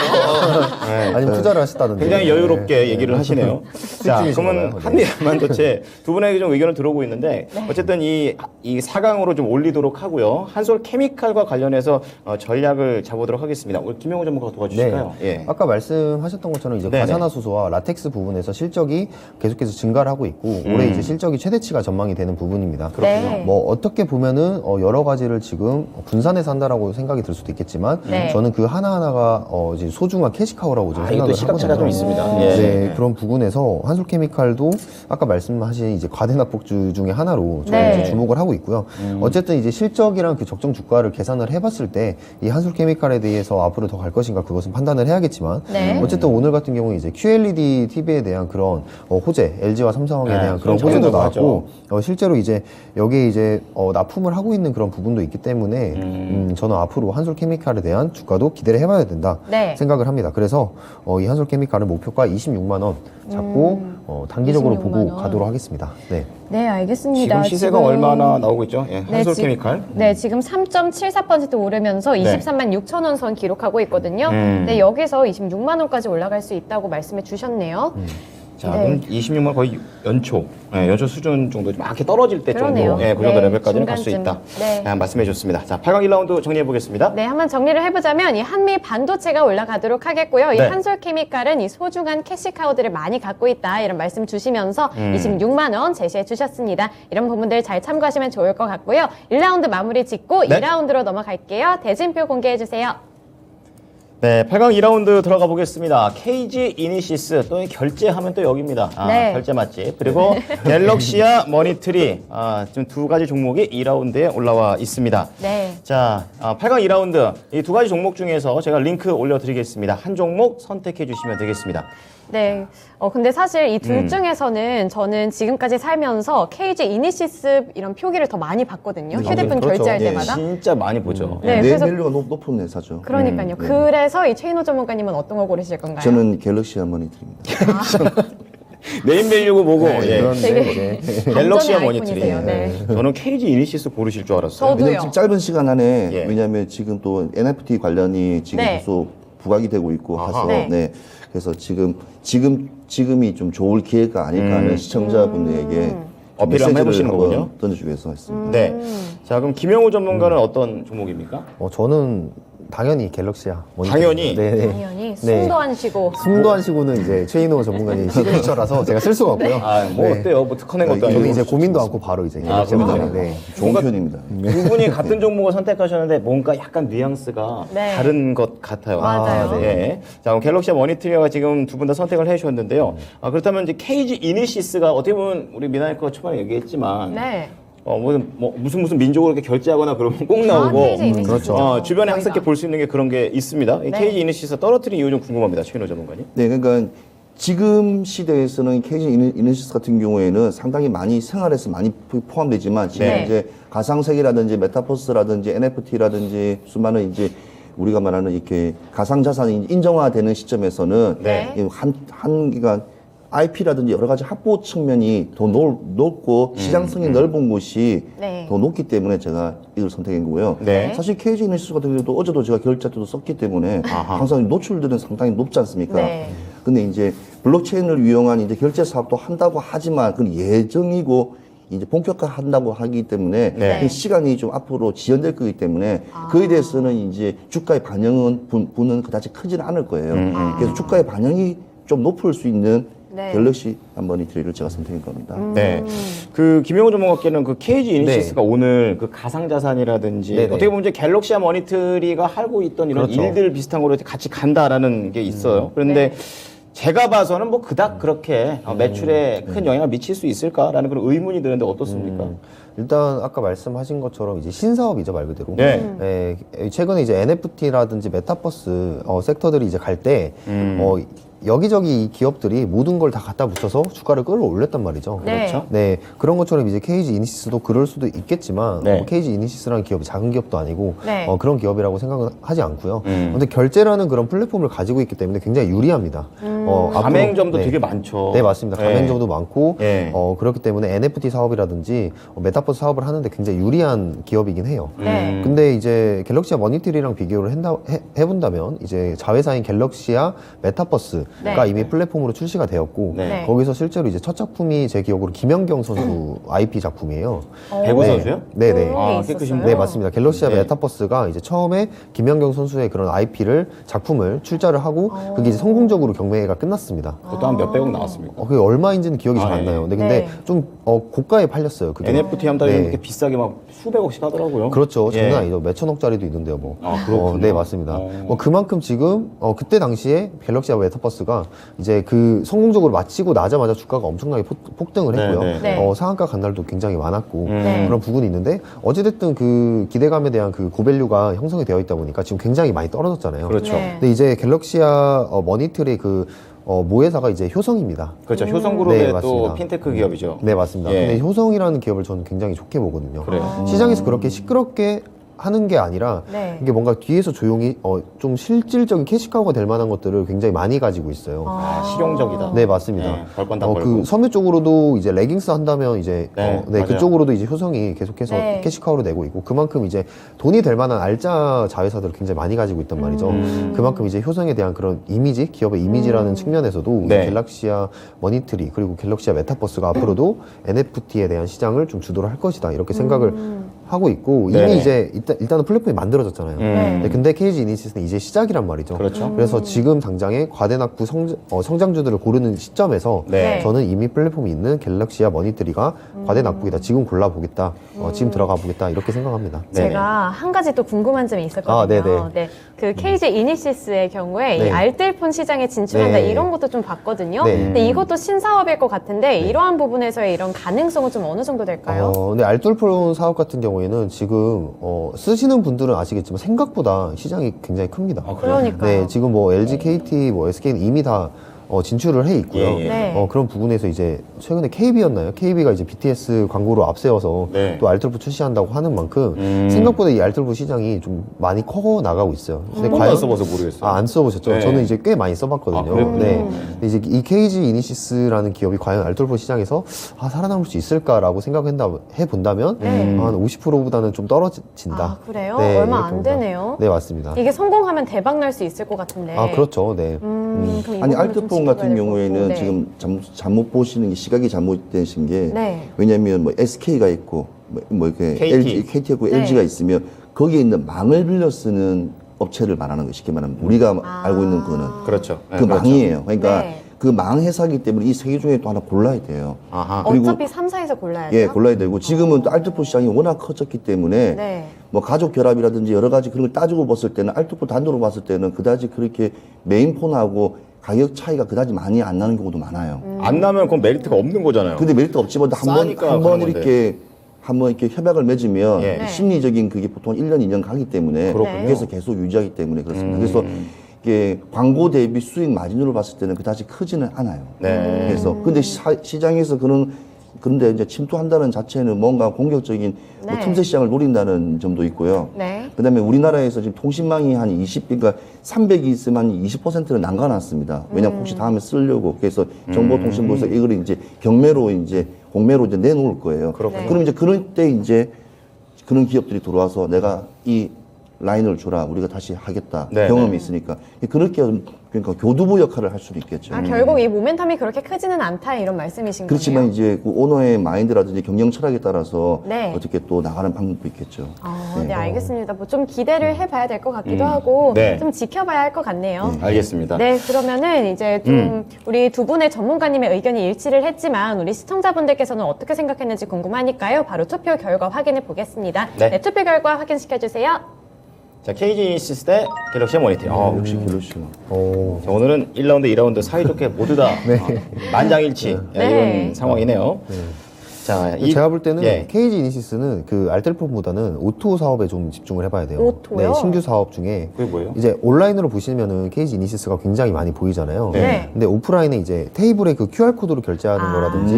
아니면 투자를 하셨다든지. 굉장히 여유롭게 얘기를 하시네요. 자, 중이신 그러면 거예요? 한미 반도체 두 분에게 좀 의견을 들어보고 있는데 어쨌든 이 4강으로 좀 올리도록 하고요. 한솔 케미칼과 관련해서 전략을 잡아보도록 하겠습니다. 우리 김영호 전문가가 도와주실까요? 예. 아까 말씀하셨던 것처럼 이제 네네. 과산화수소와 라텍스 부분에서 실적이 계속해서 증가를 하고 있고 올해 이제 실적이 최대치가 전망이 되는 부분입니다. 네. 뭐 어떻게 보면은 여러 가지를 지금 분산해서 한다라고 생각이 들 수도 있겠지만 네. 저는 그 하나하나가 이제 소중한 캐시카우라고 좀 아, 이것도 생각을 시가치가 좀 하거든요. 있습니다. 네, 예. 그런 부분에서 한솔케미칼도 아까 말씀하신 이제 과대납폭주 중에 하나로 저는 네. 이제 주목을 하고 있고요. 어쨌든 이제 실적이랑 그 적정 주가를 계산을 해봤을 때 이 한솔케미칼에 대해서 앞으로 더 갈 것인가 그것은 판단을 해야겠지만 네. 어쨌든 오늘 같은 경우 이제 QLED TV에 대한 그런 호재, LG와 삼성에 네, 대한 그런 그건 호재도 정확하죠. 나왔고 실제로 이제 여기에 이제 납품을 하고 있는 그런 부분도 있기 때문에 저는 앞으로 한솔케미칼에 대한 주가도 기대를 해봐야 된다 네. 생각을 생각을 합니다. 그래서 이 한솔케미칼은 목표가 26만 원 잡고 단기적으로 26만 보고 원. 가도록 하겠습니다. 네. 네, 알겠습니다. 지금 시세가 얼마나 나오고 있죠? 예, 네, 한솔 지- 케미칼. 네, 지금 3.74% 오르면서 23만 6천 원 선 기록하고 있거든요. 네, 여기서 26만 원까지 올라갈 수 있다고 말씀해 주셨네요. 자, 네. 그럼 26만 거의 연초, 연초 수준 정도 좀 이렇게 떨어질 때 그러네요. 정도, 그 정도 네, 레벨까지는 갈 수 있다. 중간쯤. 네. 말씀해 주셨습니다. 자, 8강 1라운드 정리해 보겠습니다. 네, 한번 정리를 해보자면 이 한미 반도체가 올라가도록 하겠고요. 이 네. 한솔케미칼은 이 소중한 캐시카우들을 많이 갖고 있다 이런 말씀 주시면서 26만 원 제시해 주셨습니다. 이런 부분들 잘 참고하시면 좋을 것 같고요. 1라운드 마무리 짓고 네. 2라운드로 넘어갈게요. 대진표 공개해 주세요. 네, 8강 2라운드 들어가 보겠습니다. KG 이니시스, 또 결제하면 또 여기입니다. 네. 결제 맛집. 그리고 갤럭시아 머니트리, 지금 두 가지 종목이 2라운드에 올라와 있습니다. 네. 자, 8강 2라운드 이 두 가지 종목 중에서 제가 링크 올려드리겠습니다. 한 종목 선택해 주시면 되겠습니다. 네. 근데 사실 이 둘 중에서는 저는 지금까지 살면서 KG 이니시스 이런 표기를 더 많이 봤거든요. 휴대폰 그렇죠. 결제할 예. 때마다. 진짜 많이 보죠. 네, 내 그래서- 밸류가 높은 회사죠. 그러니까요. 그래서 이 최인호 전문가님은 어떤 거 고르실 건가요? 저는 갤럭시아 머니트리입니다. 네임밸류고 뭐고. 예. 그런데 되게 이제 갤럭시아 반전의 머니트리. 아이콘이세요. 네. 저는 KG 이니시스 고르실 줄 알았어요. 저도요. 왜냐면 지금 짧은 시간 안에 예. 왜냐하면 지금 또 NFT 관련이 지금 네. 계속 부각이 되고 있고 아하. 해서 네. 네. 그래서 지금이 좀 좋을 기회가 아닐까 하는 시청자분들에게 어필을 한번 메시지를 해보시는 한번 거군요. 던져주기 위해서 했습니다. 네. 자, 그럼 김영우 전문가는 어떤 종목입니까? 저는 당연히 갤럭시아 모니터. 당연히? 네. 당연히 숨도 안 쉬고. 숨도 안 쉬고는 이제 최인호 전문가님 시그니처라서 제가 쓸 수가 없고요. 뭐 네. 어때요? 뭐 특허낸 것도 저는 아니고. 이제 고민도 않고 바로 이제 갤럭시아 고민도 모니터. 안 네. 좋은 표현입니다. 두 분이 같은 종목을 선택하셨는데 뭔가 약간 뉘앙스가 네. 다른 것 같아요. 맞아요. 네. 자, 그럼 갤럭시아 머니트리가 지금 두 분 다 선택을 해주셨는데요. 그렇다면 이제 KG 이니시스가 어떻게 보면 우리 미나이커가 초반에 얘기했지만 네. 무슨 민족으로 이렇게 결제하거나 그러면 꼭 나오고 KG 이니시스. 그렇죠. 주변에 거의 항상 이렇게 다. 볼 수 있는 게 그런 게 있습니다. 이 네. KG 이니시스 떨어뜨린 이유 좀 궁금합니다. 최인호 전문가님. 네, 그러니까 지금 시대에서는 KG 이니시스 같은 경우에는 상당히 많이 생활에서 많이 포함되지만 지금 네. 이제 가상세계라든지 메타버스라든지 NFT라든지 수많은 이제 우리가 말하는 이렇게 가상자산이 인정화되는 시점에서는 네. 한 기간 IP라든지 여러 가지 확보 측면이 더 넓고 시장성이 넓은 곳이 네. 더 높기 때문에 제가 이걸 선택한 거고요. 네. 사실 KG 이니시스 같은 경우도 어제도 제가 결제 때도 썼기 때문에 항상 노출들은 상당히 높지 않습니까? 네. 근데 이제 블록체인을 이용한 이제 결제 사업도 한다고 하지만 그건 예정이고 이제 본격화한다고 하기 때문에 네. 그 시간이 좀 앞으로 지연될 거기 때문에 그에 대해서는 이제 주가의 반영은 분은 그다지 크지는 않을 거예요. 그래서 주가의 반영이 좀 높을 수 있는 네. 갤럭시 머니트리를 제가 선택한 겁니다. 네. 그 김영우 전문가께는 그 KG 이니시스가 오늘 그 가상자산이라든지 네네. 어떻게 보면 이제 갤럭시아 머니트리가 하고 있던 이런 그렇죠. 일들 비슷한 거로 같이 간다라는 게 있어요. 그런데 제가 봐서는 뭐 그닥 그렇게 매출에 큰 영향을 미칠 수 있을까라는 그런 의문이 드는데 어떻습니까? 일단 아까 말씀하신 것처럼 이제 신사업이죠 말 그대로. 네. 네, 최근에 이제 NFT라든지 메타버스 섹터들이 이제 갈 때 여기저기 이 기업들이 모든 걸 다 갖다 붙여서 주가를 끌어올렸단 말이죠. 네. 그렇죠. 네, 그런 것처럼 이제 KG 이니시스도 그럴 수도 있겠지만 네. KG 이니시스라는 기업이 작은 기업도 아니고 네. 그런 기업이라고 생각은 하지 않고요. 근데 결제라는 그런 플랫폼을 가지고 있기 때문에 굉장히 유리합니다. 앞으로- 가맹점도 네. 되게 많죠. 네, 맞습니다. 가맹점도 많고, 네. 그렇기 때문에 NFT 사업이라든지 메타버스 사업을 하는데 굉장히 유리한 기업이긴 해요. 네. 근데 이제 갤럭시아 머니트리랑 비교를 해본다면 이제 자회사인 갤럭시아 메타버스가 네. 이미 플랫폼으로 출시가 되었고, 네. 거기서 실제로 이제 첫 작품이 제 기억으로 김연경 선수 IP 작품이에요. 배구 네. 선수요? 네네. 그런 게 아, 있었어요? 깨끗신데? 네, 맞습니다. 갤럭시아 네. 메타버스가 이제 처음에 김연경 선수의 그런 IP를 작품을 출자를 하고 그게 이제 성공적으로 경매가 끝났습니다. 그것도 한 몇백억 나왔습니까? 그게 얼마인지는 기억이 잘 안 나요. 근데 네. 좀 고가에 팔렸어요. 그게. NFT 한 달에 네. 이렇게 비싸게 막 수백억씩 하더라고요. 그렇죠. 예. 장난 아니죠. 몇천억짜리도 있는데요, 뭐. 아, 그렇군요. 네, 맞습니다. 뭐 그만큼 지금 그때 당시에 갤럭시아 메타버스가 이제 그 성공적으로 마치고 나자마자 주가가 엄청나게 폭등을 네, 했고요. 네, 네. 상한가 간 날도 굉장히 많았고 네. 그런 부분이 있는데 어찌됐든 그 기대감에 대한 그 고밸류가 형성이 되어 있다 보니까 지금 굉장히 많이 떨어졌잖아요. 그렇죠. 네. 근데 이제 갤럭시아 머니트리 그 모회사가 이제 효성입니다. 그렇죠. 효성그룹의 네, 또 맞습니다. 핀테크 기업이죠. 네, 맞습니다. 예. 근데 효성이라는 기업을 저는 굉장히 좋게 보거든요. 그래요. 시장에서 그렇게 시끄럽게 하는 게 아니라 네. 이게 뭔가 뒤에서 조용히 좀 실질적인 캐시카우가 될 만한 것들을 굉장히 많이 가지고 있어요. 실용적이다. 네, 맞습니다. 네, 벌건 다 벌고. 그 섬유 쪽으로도 이제 레깅스 한다면 이제 네, 맞아요. 그쪽으로도 이제 효성이 계속해서 네. 캐시카우를 내고 있고 그만큼 이제 돈이 될 만한 알짜 자회사들을 굉장히 많이 가지고 있단 말이죠. 그만큼 이제 효성에 대한 그런 이미지, 기업의 이미지라는 측면에서도 네. 갤럭시아 머니트리 그리고 갤럭시아 메타버스가 앞으로도 NFT에 대한 시장을 좀 주도를 할 것이다 이렇게 생각을 하고 있고 네네. 이미 이제 일단은 플랫폼이 만들어졌잖아요. 네. 근데 KG 이니시스는 이제 시작이란 말이죠. 그렇죠. 그래서 지금 당장에 과대낙부 성장주들을 고르는 시점에서 네. 저는 이미 플랫폼이 있는 갤럭시와 머니트리가 과대낙부이다. 지금 골라보겠다. 지금 들어가 보겠다. 이렇게 생각합니다. 네네. 제가 한 가지 또 궁금한 점이 있었거든요. 아, 네네. 네, 그 KG 이니시스의 경우에 이 네. 알뜰폰 시장에 진출한다 네. 이런 것도 좀 봤거든요. 네. 근데 이것도 신사업일 것 같은데 이러한 부분에서의 이런 가능성은 좀 어느 정도 될까요? 근데 알뜰폰 사업 같은 경우에는 지금 쓰시는 분들은 아시겠지만 생각보다 시장이 굉장히 큽니다. 아, 그래요? 그러니까요. 네, 지금 뭐 LG, KT, 뭐 SK는 이미 다 진출을 해 있고요. 예, 예. 네. 그런 부분에서 이제 최근에 KB였나요? KB가 이제 BTS 광고로 앞세워서 네. 또 알뜰폰 출시한다고 하는 만큼 생각보다 이 알뜰폰 시장이 좀 많이 커 나가고 있어요. 근데 안 써봐서 모르겠어요. 안 써보셨죠? 네. 저는 이제 꽤 많이 써봤거든요. 아, 그랬군요. 네. 근데 이제 이 KG 이니시스라는 기업이 과연 알뜰폰 시장에서 살아남을 수 있을까라고 생각해 본다면 네. 한 50%보다는 좀 떨어진다. 아, 그래요? 네, 얼마 이렇게 안 봅니다. 되네요. 네, 맞습니다. 이게 성공하면 대박 날 수 있을 것 같은데. 아, 그렇죠. 네. 그럼 이 아니 부분은 좀 알뜰폰 지켜봐야 같은 될 것 경우에는 같고. 네. 지금 잘못 보시는 게 시각이 잘못되신 게 네. 왜냐하면 뭐 SK가 있고 뭐 이렇게 KT. KT가 있고 네. LG가 있으면 거기에 있는 망을 빌려 쓰는 업체를 말하는 거 쉽게 말하면 우리가 알고 있는 거는 그렇죠. 네, 그 그렇죠. 망이에요. 그러니까 네. 그 망 회사기 때문에 이 세 개 중에 또 하나 골라야 돼요. 아하. 그리고 어차피 3사에서 골라야죠. 예, 골라야 되고 지금은 또 알뜰폰 시장이 워낙 커졌기 때문에 네. 뭐 가족 결합이라든지 여러 가지 그런 걸 따지고 봤을 때는 알뜰폰 단독으로 봤을 때는 그다지 그렇게 메인폰하고 가격 차이가 그다지 많이 안 나는 경우도 많아요. 안 나면 그건 메리트가 없는 거잖아요. 근데 메리트 없지만 싸니까 한번 그런 이렇게 협약을 맺으면 예. 네. 심리적인 그게 보통 1년, 2년 가기 때문에 그렇군요. 그래서 계속 유지하기 때문에 그렇습니다. 그래서 이게 광고 대비 수익 마진으로 봤을 때는 그다지 크지는 않아요. 네. 그래서 근데 시장에서 그런데 이제 침투한다는 자체는 뭔가 공격적인 뭐 네. 틈새 시장을 노린다는 점도 있고요. 네. 그다음에 우리나라에서 지금 통신망이 한 그러니까 300이 있으면 한 20%는 남겨놨습니다. 왜냐면 혹시 다음에 쓰려고. 그래서 정보통신부에서 이걸 이제 공매로 이제 내놓을 거예요. 그렇군요. 그럼 이제 그럴 때 이제 그런 기업들이 들어와서 내가 이 라인을 줘라. 우리가 다시 하겠다. 네, 경험이 네. 있으니까. 그렇게 그러니까 교두보 역할을 할 수도 있겠죠. 아, 결국 이 모멘텀이 그렇게 크지는 않다 이런 말씀이신 그렇지만 거네요. 이제 그 오너의 마인드라든지 경영 철학에 따라서 네. 어떻게 또 나가는 방법도 있겠죠. 네, 알겠습니다. 뭐 좀 기대를 해봐야 될 것 같기도 하고 네. 좀 지켜봐야 할 것 같네요. 알겠습니다. 네, 그러면은 이제 좀 우리 두 분의 전문가님의 의견이 일치를 했지만 우리 시청자분들께서는 어떻게 생각했는지 궁금하니까요. 바로 투표 결과 확인해 보겠습니다. 네. 네, 투표 결과 확인시켜 주세요. 자, KG 이니시스 대 갤럭시 모니터. 역시 갤럭시. 자, 오늘은 1라운드, 2라운드 사이좋게 모두 다 만장일치 네. 이런 상황이네요. 자, 제가 볼 때는 예. KG 이니시스는 그 알뜰폰보다는 오토 사업에 좀 집중을 해봐야 돼요. 오토요? 네, 신규 사업 중에 그게 뭐예요? 이제 온라인으로 보시면은 KG 이니시스가 굉장히 많이 보이잖아요. 네. 근데 오프라인에 이제 테이블에 그 QR 코드로 결제하는 아. 거라든지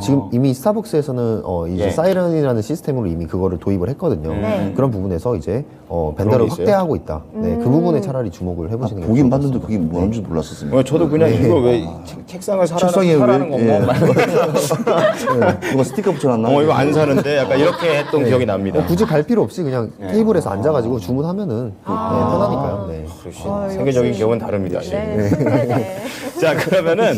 지금 이미 스타벅스에서는 이제 예. 사이렌이라는 시스템으로 이미 그거를 도입을 했거든요. 네. 그런 부분에서 이제 그런 벤더를 게 있어요? 확대하고 있다. 네, 그 부분에 차라리 주목을 해보시는 게 보긴 좋을 것 봤는데 같습니다. 그게 뭐하는지 몰랐었습니다. 어, 저도 그냥 이거 왜 책상을 책상에 사라는 왜- 건가? 누가 스티커 붙여놨나? 이거 안 사는데 약간 이렇게 했던 기억이 납니다. 굳이 갈 필요 없이 그냥 테이블에서 앉아가지고 주문하면은 편하니까요. 네. 역시 세계적인 기업은 다릅니다. 예. 네. 네. 자, 그러면은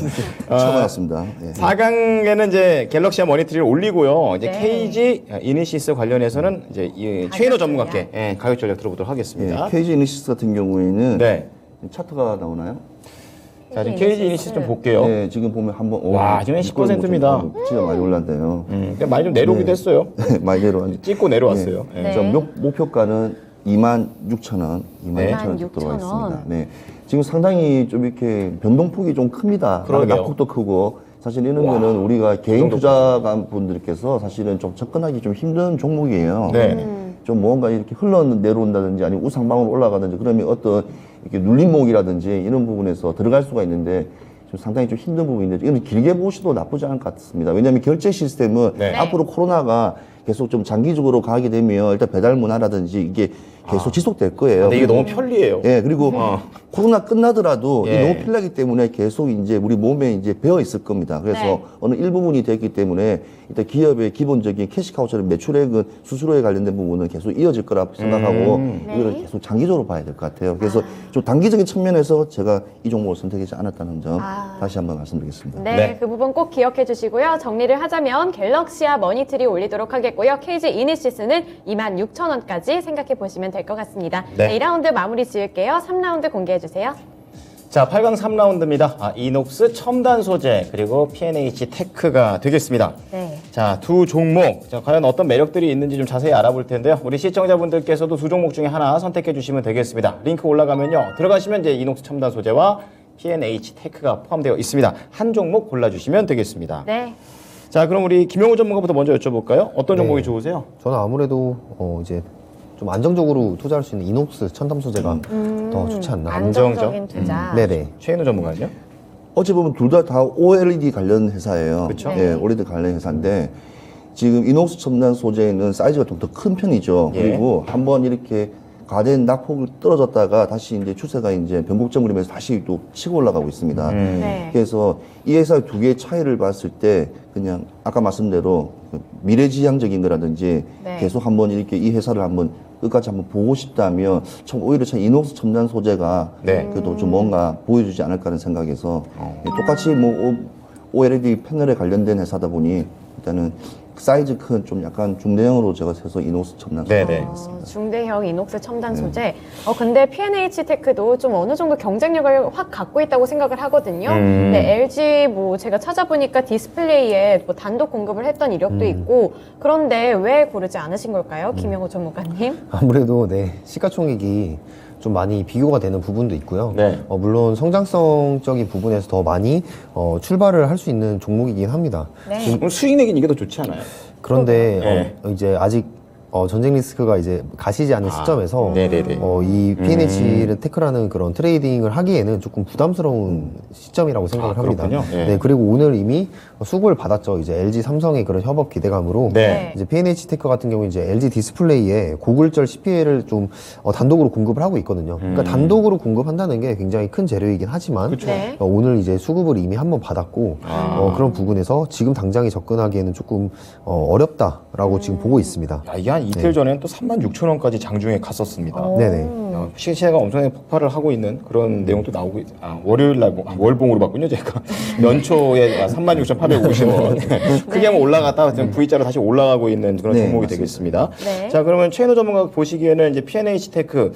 처음 알았습니다. 예. 4강에는 이제 갤럭시와 머니터리를 올리고요. 이제 네. KG 이니시스 관련해서는 이제 이 최인호 전문가께 가격 전략 들어보도록 하겠습니다. 예, KG 이니시스 같은 경우에는 네. 차트가 나오나요? 자, 지금 KG 이니시스 좀 볼게요. 네, 지금 보면 한번 와, 지금 10%입니다. 진짜 많이 올랐네요. 그냥 많이 좀 내려오기도 했어요. 많이 내려왔는데. 찍고 내려왔어요. 예. 네. 자, 목표가는 26,000원, 26,000원 네. 들어가 26,000원. 있습니다. 네. 지금 상당히 좀 이렇게 변동폭이 좀 큽니다. 그러게요. 낙폭도 크고. 사실 이런 거는 우리가 개인 투자가 분들께서 사실은 좀 접근하기 좀 힘든 종목이에요. 네. 좀 뭔가 이렇게 흘러 내려온다든지 아니면 우상방으로 올라가든지 그러면 어떤 이렇게 눌림목이라든지 이런 부분에서 들어갈 수가 있는데 좀 상당히 좀 힘든 부분인데 이건 길게 보셔도 나쁘지 않을 것 같습니다. 왜냐하면 결제 시스템은 네. 앞으로 코로나가 계속 좀 장기적으로 가게 되면 일단 배달 문화라든지 이게 계속 지속될 거예요. 근데 이게 너무 편리해요. 예, 그리고 코로나 끝나더라도 예. 이 너무 편리하기 때문에 계속 이제 우리 몸에 이제 배어 있을 겁니다. 그래서 네. 어느 일부분이 됐기 때문에 일단 기업의 기본적인 캐시카우처럼 매출액은 수수료에 관련된 부분은 계속 이어질 거라고 생각하고 이거를 계속 장기적으로 봐야 될 것 같아요. 그래서 좀 단기적인 측면에서 제가 이 종목을 선택하지 않았다는 점 다시 한번 말씀드리겠습니다. 네, 네. 그 부분 꼭 기억해 주시고요. 정리를 하자면 갤럭시와 머니트리 올리도록 하겠고요. 생각하시겠고요. KG 이니시스는 26,000원까지 생각해 보시면 될 것 같습니다. 네. 네, 2라운드 마무리 지을게요. 3라운드 공개해 주세요. 자, 8강 3라운드입니다. 이녹스 첨단 소재 그리고 P&H 테크가 되겠습니다. 네. 자, 두 종목. 자, 과연 어떤 매력들이 있는지 좀 자세히 알아볼 텐데요. 우리 시청자분들께서도 두 종목 중에 하나 선택해 주시면 되겠습니다. 링크 올라가면요. 들어가시면 이제 이녹스 첨단 소재와 P&H 테크가 포함되어 있습니다. 한 종목 골라주시면 되겠습니다. 네. 자, 그럼 우리 김영우 전문가부터 먼저 여쭤볼까요? 어떤 종목이 네. 좋으세요? 저는 아무래도 이제 좀 안정적으로 투자할 수 있는 이녹스 첨단 소재가 더 좋지 않나. 안정적인 투자. 네네. 최인우 전문가죠? 어찌 보면 둘 다 OLED 관련 회사예요. 그쵸? 예, OLED 관련 회사인데 지금 이녹스 첨단 소재는 사이즈가 좀 더 큰 편이죠. 예. 그리고 한번 이렇게 가된 낙폭을 떨어졌다가 다시 이제 추세가 이제 변곡점을 이면서 다시 또 치고 올라가고 있습니다. 네. 그래서 이 회사의 두 개의 차이를 봤을 때 그냥 아까 말씀대로 그 미래지향적인 거라든지 네. 계속 한번 이렇게 이 회사를 한번 끝까지 한번 보고 싶다면 참 오히려 참 이녹스 첨단 소재가 네. 그래도 좀 뭔가 보여주지 않을까 하는 생각에서 똑같이 뭐 OLED 패널에 관련된 회사다 보니 일단은 사이즈 큰 좀 약간 중대형으로 제가 세서 이녹스 첨단 소재. 네네. 중대형 이녹스 첨단 소재. 근데 P&H 테크도 좀 어느 정도 경쟁력을 확 갖고 있다고 생각을 하거든요. 네, LG 뭐 제가 찾아보니까 디스플레이에 뭐 단독 공급을 했던 이력도 있고, 그런데 왜 고르지 않으신 걸까요, 김영호 전문가님? 아무래도 네 시가총액이 좀 많이 비교가 되는 부분도 있고요. 네. 물론 성장성적인 부분에서 더 많이 출발을 할 수 있는 종목이긴 합니다. 네. 그럼 수익 내기는 이게 더 좋지 않아요? 그런데 이제 아직 전쟁 리스크가 이제 가시지 않은 시점에서 네네네. 이 P&H 테크라는 그런 트레이딩을 하기에는 조금 부담스러운 시점이라고 생각을 합니다. 그렇군요. 예. 네, 그리고 오늘 이미 수급을 받았죠. 이제 LG 삼성의 그런 협업 기대감으로 네. 이제 P&H 테크 같은 경우 이제 LG 디스플레이에 고글절 CPL을 좀 단독으로 공급을 하고 있거든요. 그러니까 단독으로 공급한다는 게 굉장히 큰 재료이긴 하지만 네. 오늘 이제 수급을 이미 한번 받았고 그런 부분에서 지금 당장에 접근하기에는 조금 어렵다라고 지금 보고 있습니다. 야, 이게 한 이틀 전에는 또 36,000원까지 장중에 갔었습니다. 네네. 시세가 엄청나게 폭발을 하고 있는 그런 내용도 나오고 월요일 날 월봉으로 봤군요 제가 연초에 36,850원 크게 한번 올라갔다가 지금 V자로 다시 올라가고 있는 그런 네, 종목이 맞습니다. 되겠습니다. 네. 자, 그러면 최인호 전문가 보시기에는 이제 P&H 테크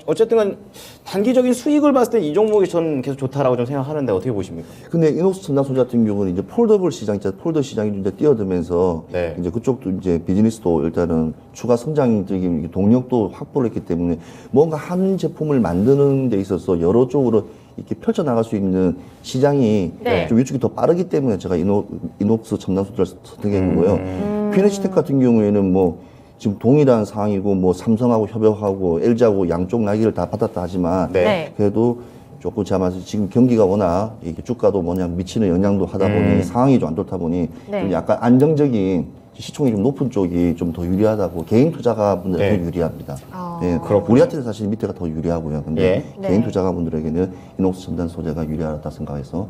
어쨌든 단기적인 수익을 봤을 때 이 종목이 전 계속 좋다라고 좀 생각하는데 어떻게 보십니까? 근데 이녹스 첨단 소재 같은 경우는 이제 폴더블 시장, 이제 폴더 시장이 이제 뛰어들면서 네. 이제 그쪽도 이제 비즈니스도 일단은 추가 성장적인 동력도 확보를 했기 때문에 뭔가 한 제품을 만드는 데 있어서 여러 쪽으로 이렇게 펼쳐나갈 수 있는 시장이 네. 좀 위축이 더 빠르기 때문에 제가 이녹스 첨단 소재를 선택한 거고요. P&H 테크 같은 경우에는 뭐 지금 동일한 상황이고 뭐 삼성하고 협업하고 LG하고 양쪽 날개를 다 받았다 하지만 네. 그래도 조금 제가 말씀 지금 경기가 워낙 이게 주가도 뭐냐 미치는 영향도 하다 보니 상황이 좀 안 좋다 보니 네. 좀 약간 안정적인 시총이 좀 높은 쪽이 좀 더 유리하다고 개인 투자가분들에게 네. 유리합니다. 아. 예, 우리한테는 사실 밑에가 더 유리하고요. 근데 네. 개인 투자가분들에게는 이녹스 첨단 소재가 유리하다 생각해서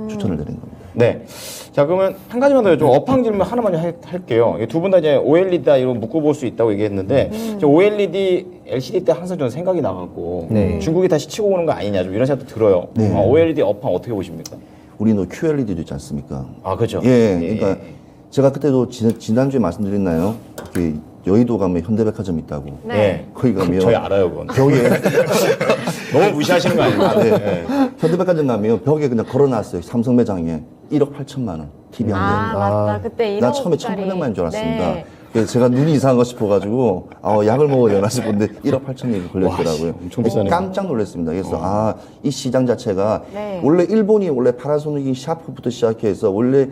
추천을 드린 겁니다. 네. 자, 그러면 한 가지만 더 여쭤 업황 질문 하나만 할게요. 두 분 다 이제 OLED다 이런 묶어볼 수 있다고 얘기했는데 저 OLED, LCD 때 항상 저는 생각이 나갖고 네. 중국이 다시 치고 오는 거 아니냐 좀 이런 생각도 들어요. 네. OLED 업황 어떻게 보십니까? 우리는 QLED도 있지 않습니까? 아, 그렇죠. 예, 그러니까 제가 그때도 지난주에 말씀드렸나요? 그 여의도 가면 현대백화점 있다고. 네. 예. 거기 가면 저희 알아요, 그건. 벽에 너무 무시하시는 거 아닙니까? 네. 현대백화점 가면 벽에 그냥 걸어놨어요. 삼성 매장에 1억 8천만 원 TV 한 대. 맞다. 그때 나 1억 처음에 짜리. 1,800만인 줄 알았습니다. 네. 그래서 제가 눈이 이상한 거 싶어가지고 약을 먹어야 되나 싶었는데 1억 8천이 걸렸더라고요. 와, 엄청 비싸네요. 깜짝 놀랐습니다. 그래서 이 시장 자체가 네. 원래 일본이 원래 파나소닉이 샤프부터 시작해서 원래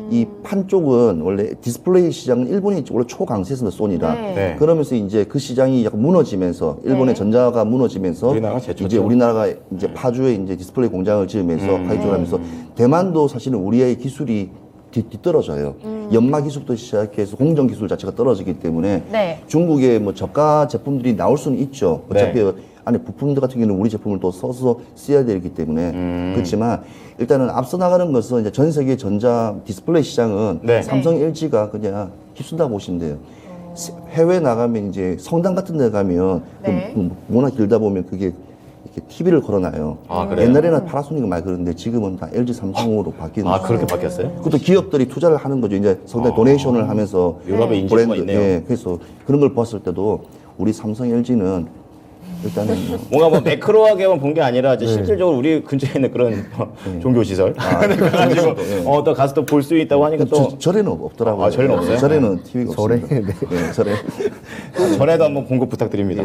이 판 쪽은 원래 디스플레이 시장은 일본이 원래 초강세였습니다. 소니라. 네. 네. 그러면서 이제 그 시장이 약간 무너지면서 일본의 네. 전자가 무너지면서 우리나라가 제쳤죠. 이제 우리나라가 이제 파주에 이제 디스플레이 공장을 지으면서 파이쪽을 하면서 대만도 사실은 우리의 기술이 뒤떨어져요. 연마 기술부터 시작해서 공정 기술 자체가 떨어지기 때문에 네. 중국의 뭐 저가 제품들이 나올 수는 있죠. 어차피 안에 부품들 같은 경우는 우리 제품을 또 써서 써야 되기 때문에 그렇지만 일단은 앞서 나가는 것은 이제 전 세계 전자 디스플레이 시장은 네. 삼성, LG가 그냥 휩쓴다고 보시면 돼요. 해외 나가면 이제 성당 같은 데 가면 네. 워낙 길다 보면 그게 TV를 걸어놔요. 아, 그래요? 옛날에는 파나소닉을 많이 그러는데 지금은 다 LG 삼성으로 바뀌는 아, 그렇게 바뀌었어요? 그것도 기업들이 투자를 하는 거죠. 이제 상당히 도네이션을 하면서 유럽에 인지도가 있네요. 예, 그래서 그런 걸 봤을 때도 우리 삼성, LG는 일단은 뭔가 뭐 매크로하게만 본 게 아니라 이제 실질적으로 우리 근처에 있는 그런 종교 시설 그래가지고 또 가서 또 볼 수 있다고 하니까 또 절에는 없더라고요. 아, 절에는 없어요? 절에는 TV가 절에? 없습니다. 네, 절에. 전에도 한번 공급 부탁드립니다.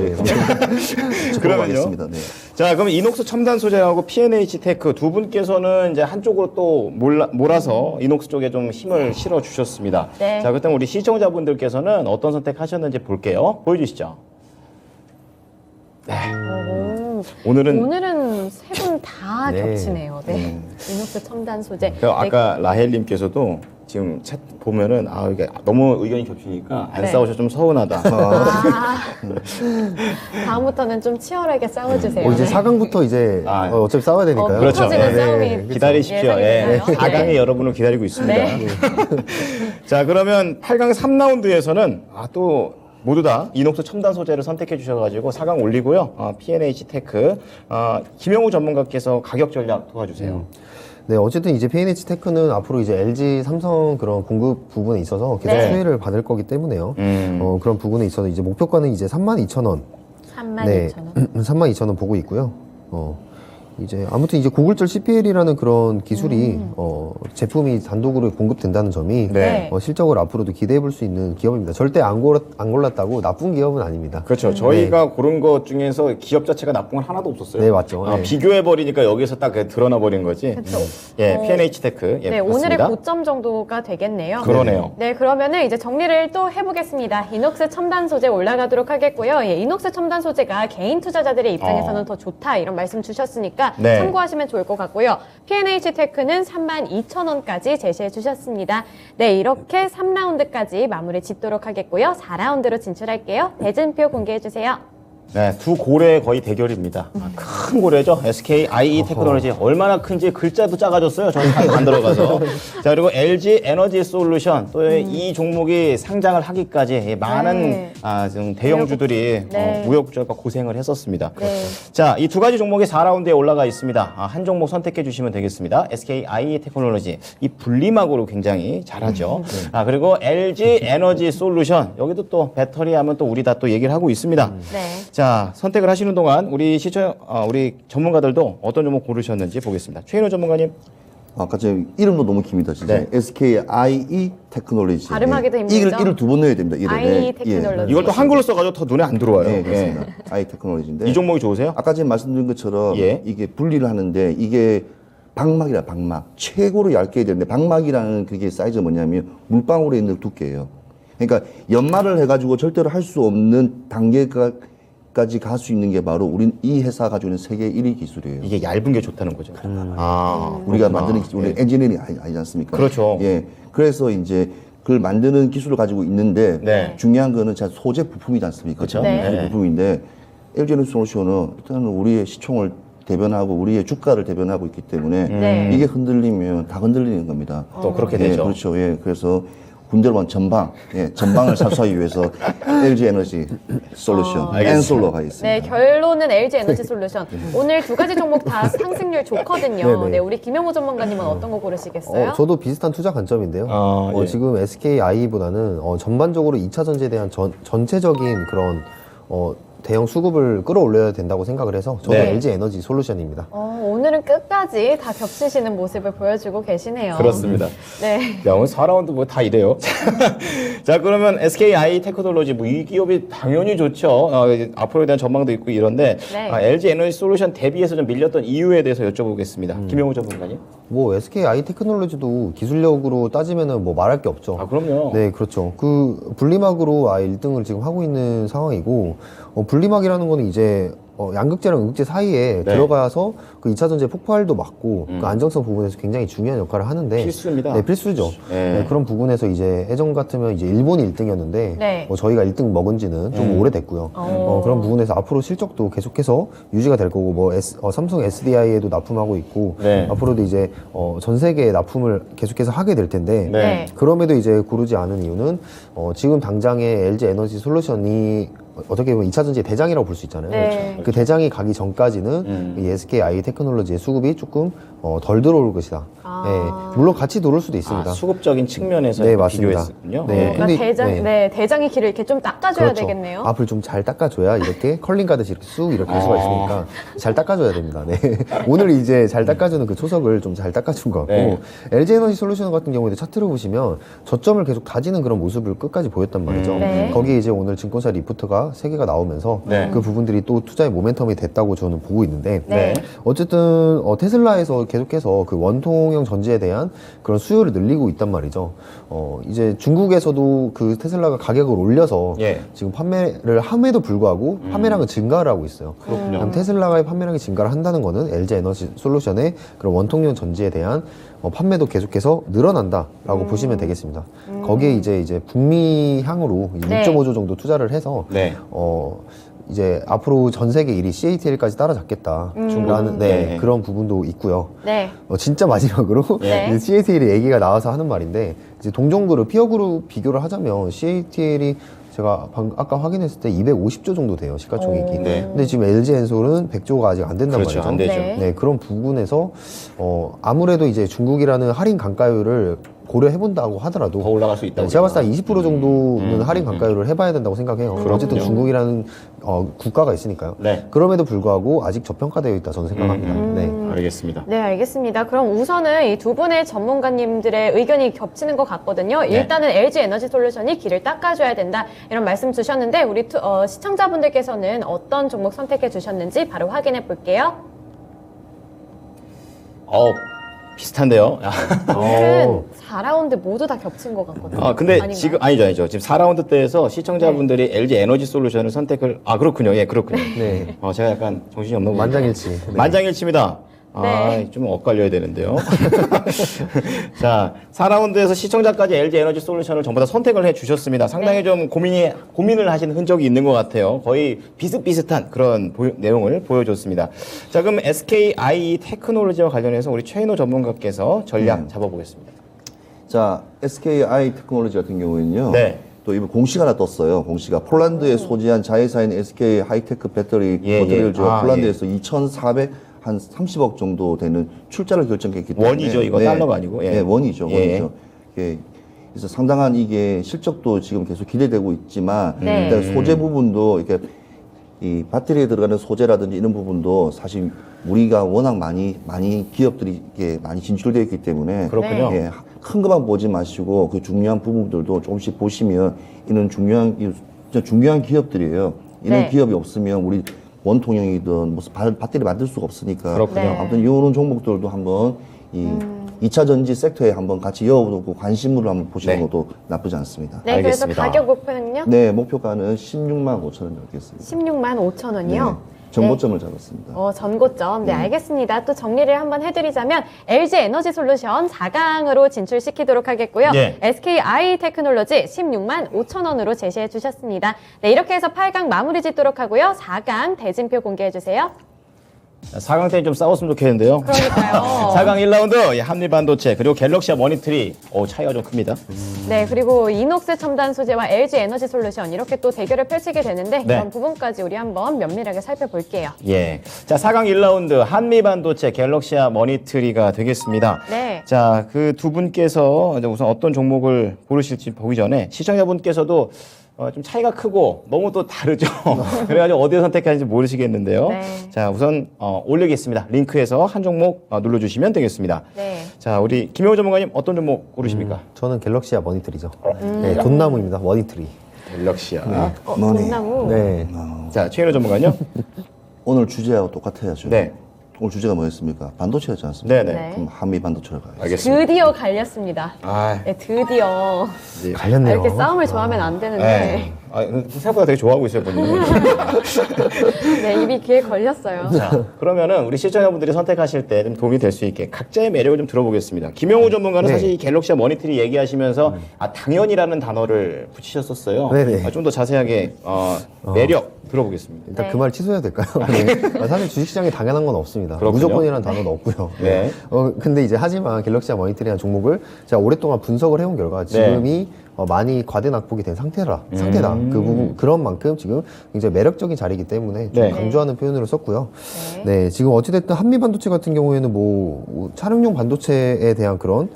그러면요. 하겠습니다. 네. 자, 그럼 이녹스 첨단 소재하고 P&H 테크 두 분께서는 이제 한쪽으로 또 몰아서 이녹스 쪽에 좀 힘을 실어 주셨습니다. 네. 자, 그렇다면 우리 시청자분들께서는 어떤 선택하셨는지 볼게요. 보여주시죠. 오늘은 세 분 다 네. 겹치네요. 네. 이녹스 첨단 소재. 그 아까 라헬님께서도 지금 챗 보면은 이게 너무 의견이 겹치니까 안 네. 싸우셔 좀 서운하다. 다음부터는 좀 치열하게 싸워주세요. 이제 네. 4강부터 이제 어차피 싸워야 되니까요. 그렇죠. 터지는 네. 싸움이 기다리십시오. 예상이 예. 되나요? 4강이 네. 여러분을 기다리고 있습니다. 네. 자, 그러면 8강 3라운드에서는 또 모두 다 이녹스 첨단 소재를 선택해 주셔가지고 4강 올리고요. P&H 테크 김영우 전문가께서 가격 전략 도와주세요. 네, 어쨌든 이제 P&H 테크는 앞으로 이제 LG, 삼성 그런 공급 부분에 있어서 계속 네. 수혜를 받을 거기 때문에요. 그런 부분에 있어서 이제 목표가는 이제 32,000원. 32,000원. 32,000원 보고 있고요. 이제 아무튼 이제 고글절 CPL이라는 그런 기술이 제품이 단독으로 공급된다는 점이 네. 실적을 앞으로도 기대해 볼 수 있는 기업입니다. 절대 안 골랐다고 나쁜 기업은 아닙니다. 그렇죠. 저희가 고른 것 중에서 기업 자체가 나쁜 건 하나도 없었어요. 네, 맞죠. 네. 비교해 버리니까 여기서 딱 드러나 버린 거지. 그렇죠. 예, P&H 테크. 예, 네, 오늘의 맞습니다. 고점 정도가 되겠네요. 그러네요. 네, 그러면은 이제 정리를 또 해보겠습니다. 이녹스 첨단 소재 올라가도록 하겠고요. 예, 이녹스 첨단 소재가 개인 투자자들의 입장에서는 더 좋다 이런 말씀 주셨으니까 네. 참고하시면 좋을 것 같고요. P&H 테크는 32,000원까지 제시해 주셨습니다. 네, 이렇게 3라운드까지 마무리 짓도록 하겠고요. 4라운드로 진출할게요. 대진표 공개해 주세요. 네, 두 고래의 거의 대결입니다. 큰 고래죠. SK IE 테크놀로지 얼마나 큰지 글자도 작아졌어요. 저는 안 들어가서. 자, 그리고 LG 에너지 솔루션 또 이 종목이 상장을 하기까지 많은 네. 지금 대형주들이 네. 무역부절과 고생을 했었습니다. 네. 자, 이 두 가지 종목이 4라운드에 올라가 있습니다. 한 종목 선택해 주시면 되겠습니다. SK IE 테크놀로지 이 분리막으로 굉장히 잘하죠. 그리고 LG 에너지 솔루션 여기도 또 배터리 하면 또 우리 다 또 얘기를 하고 있습니다. 네. 자, 선택을 하시는 동안 우리 우리 전문가들도 어떤 종목 고르셨는지 보겠습니다. 최인호 전문가님. 아까 제 이름도 너무 깁니다, 진짜. 네. SKIE 테크놀로지. 발음하기도 힘들죠? 이를 두 번 넣어야 됩니다. 이를. IE 테크놀로지. 이걸 또 한글로 써가지고 더 눈에 안 들어와요. 네, 예. 그렇습니다. IE 테크놀로지인데. 이 종목이 좋으세요? 아까 제가 말씀드린 것처럼 예. 이게 분리를 하는데 이게 방막이라 방막. 최고로 얇게 해야 되는데 방막이라는 그게 사이즈가 뭐냐면 물방울에 있는 두께예요. 그러니까 연마를 해가지고 절대로 할 수 없는 단계까지 갈 수 있는 게 바로 우린 이 회사 가지고 있는 세계 1위 기술이에요. 이게 얇은 게 좋다는 거죠. 우리가 그렇구나. 만드는 기술, 우리 엔지니어링 아니지 않습니까? 그렇죠. 예. 그래서 이제 그걸 만드는 기술을 가지고 있는데 네. 중요한 거는 자 소재 부품이지 않습니까? 그렇죠. 네. 소재 부품인데 LG 에너지 솔루션은 일단은 우리의 시총을 대변하고 우리의 주가를 대변하고 있기 때문에 네. 이게 흔들리면 다 흔들리는 겁니다. 또 그렇게 예, 되죠. 그렇죠. 예. 그래서 군대로 본 전방을 사수하기 위해서 LG 에너지 솔루션, 알겠습니다. 엔솔로 가겠습니다. 네, 결론은 LG 에너지 솔루션. 오늘 두 가지 종목 다 상승률 좋거든요. 네네. 네, 우리 김영호 전문가님은 어떤 거 고르시겠어요? 저도 비슷한 투자 관점인데요. 예. 지금 SKI보다는 전반적으로 2차 전지에 대한 전체적인 그런 대형 수급을 끌어올려야 된다고 생각을 해서 저도 네. LG 에너지 솔루션입니다. 오늘은 끝까지 다 겹치시는 모습을 보여주고 계시네요. 그렇습니다. 네. 야, 오늘 4라운드 뭐 다 이래요. 자, 그러면 SK IE 테크놀로지 이 기업이 당연히 좋죠. 앞으로에 대한 전망도 있고 이런데 네. LG 에너지 솔루션 대비해서 좀 밀렸던 이유에 대해서 여쭤보겠습니다. 김영우 전문가님. 뭐 SKI 테크놀로지도 기술력으로 따지면은 뭐 말할 게 없죠. 그럼요. 네, 그렇죠. 그 분리막으로 1등을 지금 하고 있는 상황이고 분리막이라는 거는 이제 양극재랑 음극재 사이에 네. 들어가서 그 2차 전지의 폭발도 막고 그 안정성 부분에서 굉장히 중요한 역할을 하는데 필수입니다. 네, 필수죠. 네. 네, 그런 부분에서 이제 예전 같으면 이제 일본이 1등이었는데 네. 저희가 1등 먹은 지는 좀 오래됐고요. 그런 부분에서 앞으로 실적도 계속해서 유지가 될 거고 뭐 삼성 SDI에도 납품하고 있고 네. 앞으로도 이제 전 세계에 납품을 계속해서 하게 될 텐데 네. 그럼에도 이제 고르지 않은 이유는 지금 당장에 LG 에너지 솔루션이 어떻게 보면 2차 전지의 대장이라고 볼 수 있잖아요. 네. 그 대장이 가기 전까지는 이 SKI 테크놀로지의 수급이 조금 덜 들어올 것이다. 아. 네, 물론 같이 들어올 수도 있습니다. 수급적인 측면에서 네, 맞습니다. 비교했군요. 네. 그러니까 근데- 대장, 네. 네, 대장의 길을 이렇게 좀 닦아줘야 그렇죠. 되겠네요. 앞을 좀 잘 닦아줘야 이렇게 컬링 가듯이 이렇게 쑥 이렇게 할 수가 있으니까 잘 닦아줘야 됩니다. 네. 오늘 이제 잘 닦아주는 그 초석을 좀 잘 닦아준 것 같고 네. LG 에너지 솔루션 같은 경우에도 차트를 보시면 저점을 계속 다지는 그런 모습을 끝까지 보였단 말이죠. 네. 거기에 이제 오늘 증권사 리포트가 3개가 나오면서 네. 그 부분들이 또 투자의 모멘텀이 됐다고 저는 보고 있는데 네. 어쨌든 테슬라에서 계속해서 그 원통형 전지에 대한 그런 수요를 늘리고 있단 말이죠. 이제 중국에서도 그 테슬라가 가격을 올려서 예. 지금 판매를 함에도 불구하고 판매량은 증가를 하고 있어요. 그렇군요. 그럼 테슬라의 판매량이 증가를 한다는 거는 LG 에너지 솔루션의 그런 원통형 전지에 대한 판매도 계속해서 늘어난다라고 보시면 되겠습니다. 거기에 이제 북미향으로 네. 6.5조 정도 투자를 해서 네. 이제 앞으로 전 세계 1위 CATL까지 따라잡겠다라는 네. 그런 부분도 있고요. 네. 진짜 마지막으로 네. CATL의 얘기가 나와서 하는 말인데 이제 동종그룹 피어그룹 비교를 하자면 CATL이 제가 아까 확인했을 때 250조 정도 돼요 시가총액이. 네. 근데 지금 LG엔솔은 100조가 아직 안 된단 그렇죠. 말이죠. 안 되죠. 네. 네, 그런 부분에서 아무래도 이제 중국이라는 할인 강가율을 고려해본다고 하더라도 더 올라갈 수 있다고. 제가 봤을 때 20% 정도는 할인 강가율을 해봐야 된다고 생각해요. 어쨌든 중국이라는 국가가 있으니까요. 네. 그럼에도 불구하고 아직 저평가되어 있다 저는 생각합니다. 네. 알겠습니다. 네, 알겠습니다. 그럼 우선은 이 두 분의 전문가님들의 의견이 겹치는 것 같거든요. 일단은 LG 에너지 솔루션이 길을 닦아줘야 된다. 이런 말씀 주셨는데, 우리 시청자분들께서는 어떤 종목 선택해 주셨는지 바로 확인해 볼게요. 비슷한데요. 오늘은 4라운드 모두 다 겹친 것 같거든요. 근데 아닌가요? 지금 아니죠. 지금 4라운드 때에서 시청자분들이 LG 에너지 솔루션을 선택을 그렇군요. 예, 그렇군요. 네. 제가 약간 정신이 없는 만장일치. 네. 만장일치입니다. 네. 좀 엇갈려야 되는데요. 자, 4라운드에서 시청자까지 LG 에너지 솔루션을 전부 다 선택을 해 주셨습니다. 상당히 좀 고민을 하신 흔적이 있는 것 같아요. 거의 비슷비슷한 그런 내용을 보여줬습니다. 자, 그럼 SKI 테크놀로지와 관련해서 우리 최인호 전문가께서 전략 잡아보겠습니다. 자, SKI 테크놀로지 같은 경우에는요. 네. 또 이번 공시가 하나 떴어요. 공시가 폴란드에 소지한 자회사인 SK 하이테크 배터리를 폴란드에서 2,430억 정도 되는 출자를 결정했기 때문에 원이죠, 이거 달러가 아니고. 예. 네, 원이죠. 예. 원이죠. 예. 그래서 상당한 이게 실적도 지금 계속 기대되고 있지만 네. 일단 소재 부분도 이렇게 이 배터리에 들어가는 소재라든지 이런 부분도 사실 우리가 워낙 많이 기업들이 이게 많이 진출되어 있기 때문에 그렇군요. 예, 큰 것만 보지 마시고 그 중요한 부분들도 조금씩 보시면 이런 중요한 기업들이에요. 이런 네. 기업이 없으면 우리 원통형이든 무슨 배터리 만들 수가 없으니까. 그렇군요. 네. 아무튼 이런 종목들도 한번 이 2차 전지 섹터에 한번 같이 이어보고 관심으로 한번 보시는 네. 것도 나쁘지 않습니다. 네, 알겠습니다. 그래서 가격 목표는요? 네, 목표가는 16만 5천 원 잡겠습니다. 16만 5천 원이요. 정고점을 잡았습니다. 전고점. 네, 알겠습니다. 또 정리를 한번 해드리자면 LG 에너지 솔루션 4강으로 진출시키도록 하겠고요. 예. SKI 테크놀로지 16만 5천 원으로 제시해 주셨습니다. 네, 이렇게 해서 8강 마무리 짓도록 하고요. 4강 대진표 공개해 주세요. 4강 때 좀 싸웠으면 좋겠는데요. 그러니까요. 4강 1라운드 한미반도체 그리고 갤럭시와 머니트리 차이가 좀 큽니다. 네, 그리고 이녹스 첨단 소재와 LG 에너지 솔루션 이렇게 또 대결을 펼치게 되는데 네. 이런 부분까지 우리 한번 면밀하게 살펴볼게요. 예. 자, 4강 1라운드 한미반도체 갤럭시와 머니트리가 되겠습니다. 네. 자, 그 두 분께서 이제 우선 어떤 종목을 고르실지 보기 전에 시청자분께서도 좀 차이가 크고 너무 또 다르죠. 그래가지고 어디에 선택하는지 모르시겠는데요. 네. 자, 우선 올리겠습니다. 링크에서 한 종목 눌러주시면 되겠습니다. 네. 자, 우리 김영호 전문가님 어떤 종목 고르십니까? 저는 갤럭시와 머니트리죠. 네, 돈나무입니다. 머니트리. 갤럭시야. 돈나무. 네. 자, 최인호 전문가는요? 오늘 주제하고 똑같아야죠. 네. 오늘 주제가 뭐였습니까? 반도체였지 않습니까? 네네. 네. 그럼 한미 반도체로 가야죠. 알겠습니다. 드디어 갈렸습니다. 아, 네, 드디어. 이제 갈렸네요. 이렇게 싸움을 좋아하면 안 되는데. 네. 생각보다 되게 좋아하고 있어요, 본인이. 네, 입이 귀에 걸렸어요. 자, 그러면은 우리 시청자분들이 선택하실 때 좀 도움이 될 수 있게 각자의 매력을 좀 들어보겠습니다. 김영우 전문가는 네. 사실 이 갤럭시와 머니트리 얘기하시면서 당연이라는 단어를 붙이셨었어요. 네네. 좀 더 자세하게 매력 들어보겠습니다. 일단 네. 그 말 취소해야 될까요? 네. 사실 주식시장에 당연한 건 없습니다. 그렇군요. 무조건이라는 단어는 없고요. 네. 근데 이제 하지만 갤럭시와 머니터리라는 종목을 제가 오랫동안 분석을 해온 결과 지금이 많이 과대낙폭이 된 상태다. 그 부분 그런 만큼 지금 굉장히 매력적인 자리이기 때문에 좀 네. 강조하는 표현으로 썼고요. 네. 네, 지금 어찌됐든 한미 반도체 같은 경우에는 뭐 차량용 반도체에 대한 그런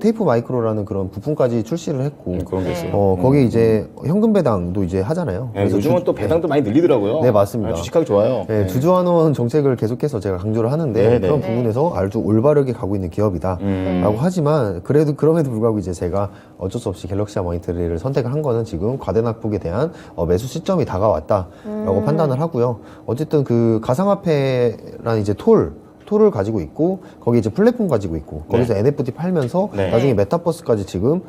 테이프 마이크로라는 그런 부품까지 출시를 했고, 그런 게 있어요. 거기 이제 현금 배당도 이제 하잖아요. 네, 요즘은 또 배당도 많이 늘리더라고요. 네, 맞습니다. 주식하기 좋아요. 네, 주주환원 정책을 계속해서 제가 강조를 하는데 네, 네. 그런 네. 부분에서 아주 올바르게 가고 있는 기업이다라고 하지만 그럼에도 불구하고 이제 제가 어쩔 수 없이 갤럭시아 머니터리를 선택을 한 거는 지금 과대낙폭에 대한 매수 시점이 다가왔다라고 판단을 하고요. 어쨌든 그 가상화폐라는 이제 톨을 가지고 있고 거기 이제 플랫폼 가지고 있고 거기서 NFT 팔면서 네. 나중에 메타버스까지 지금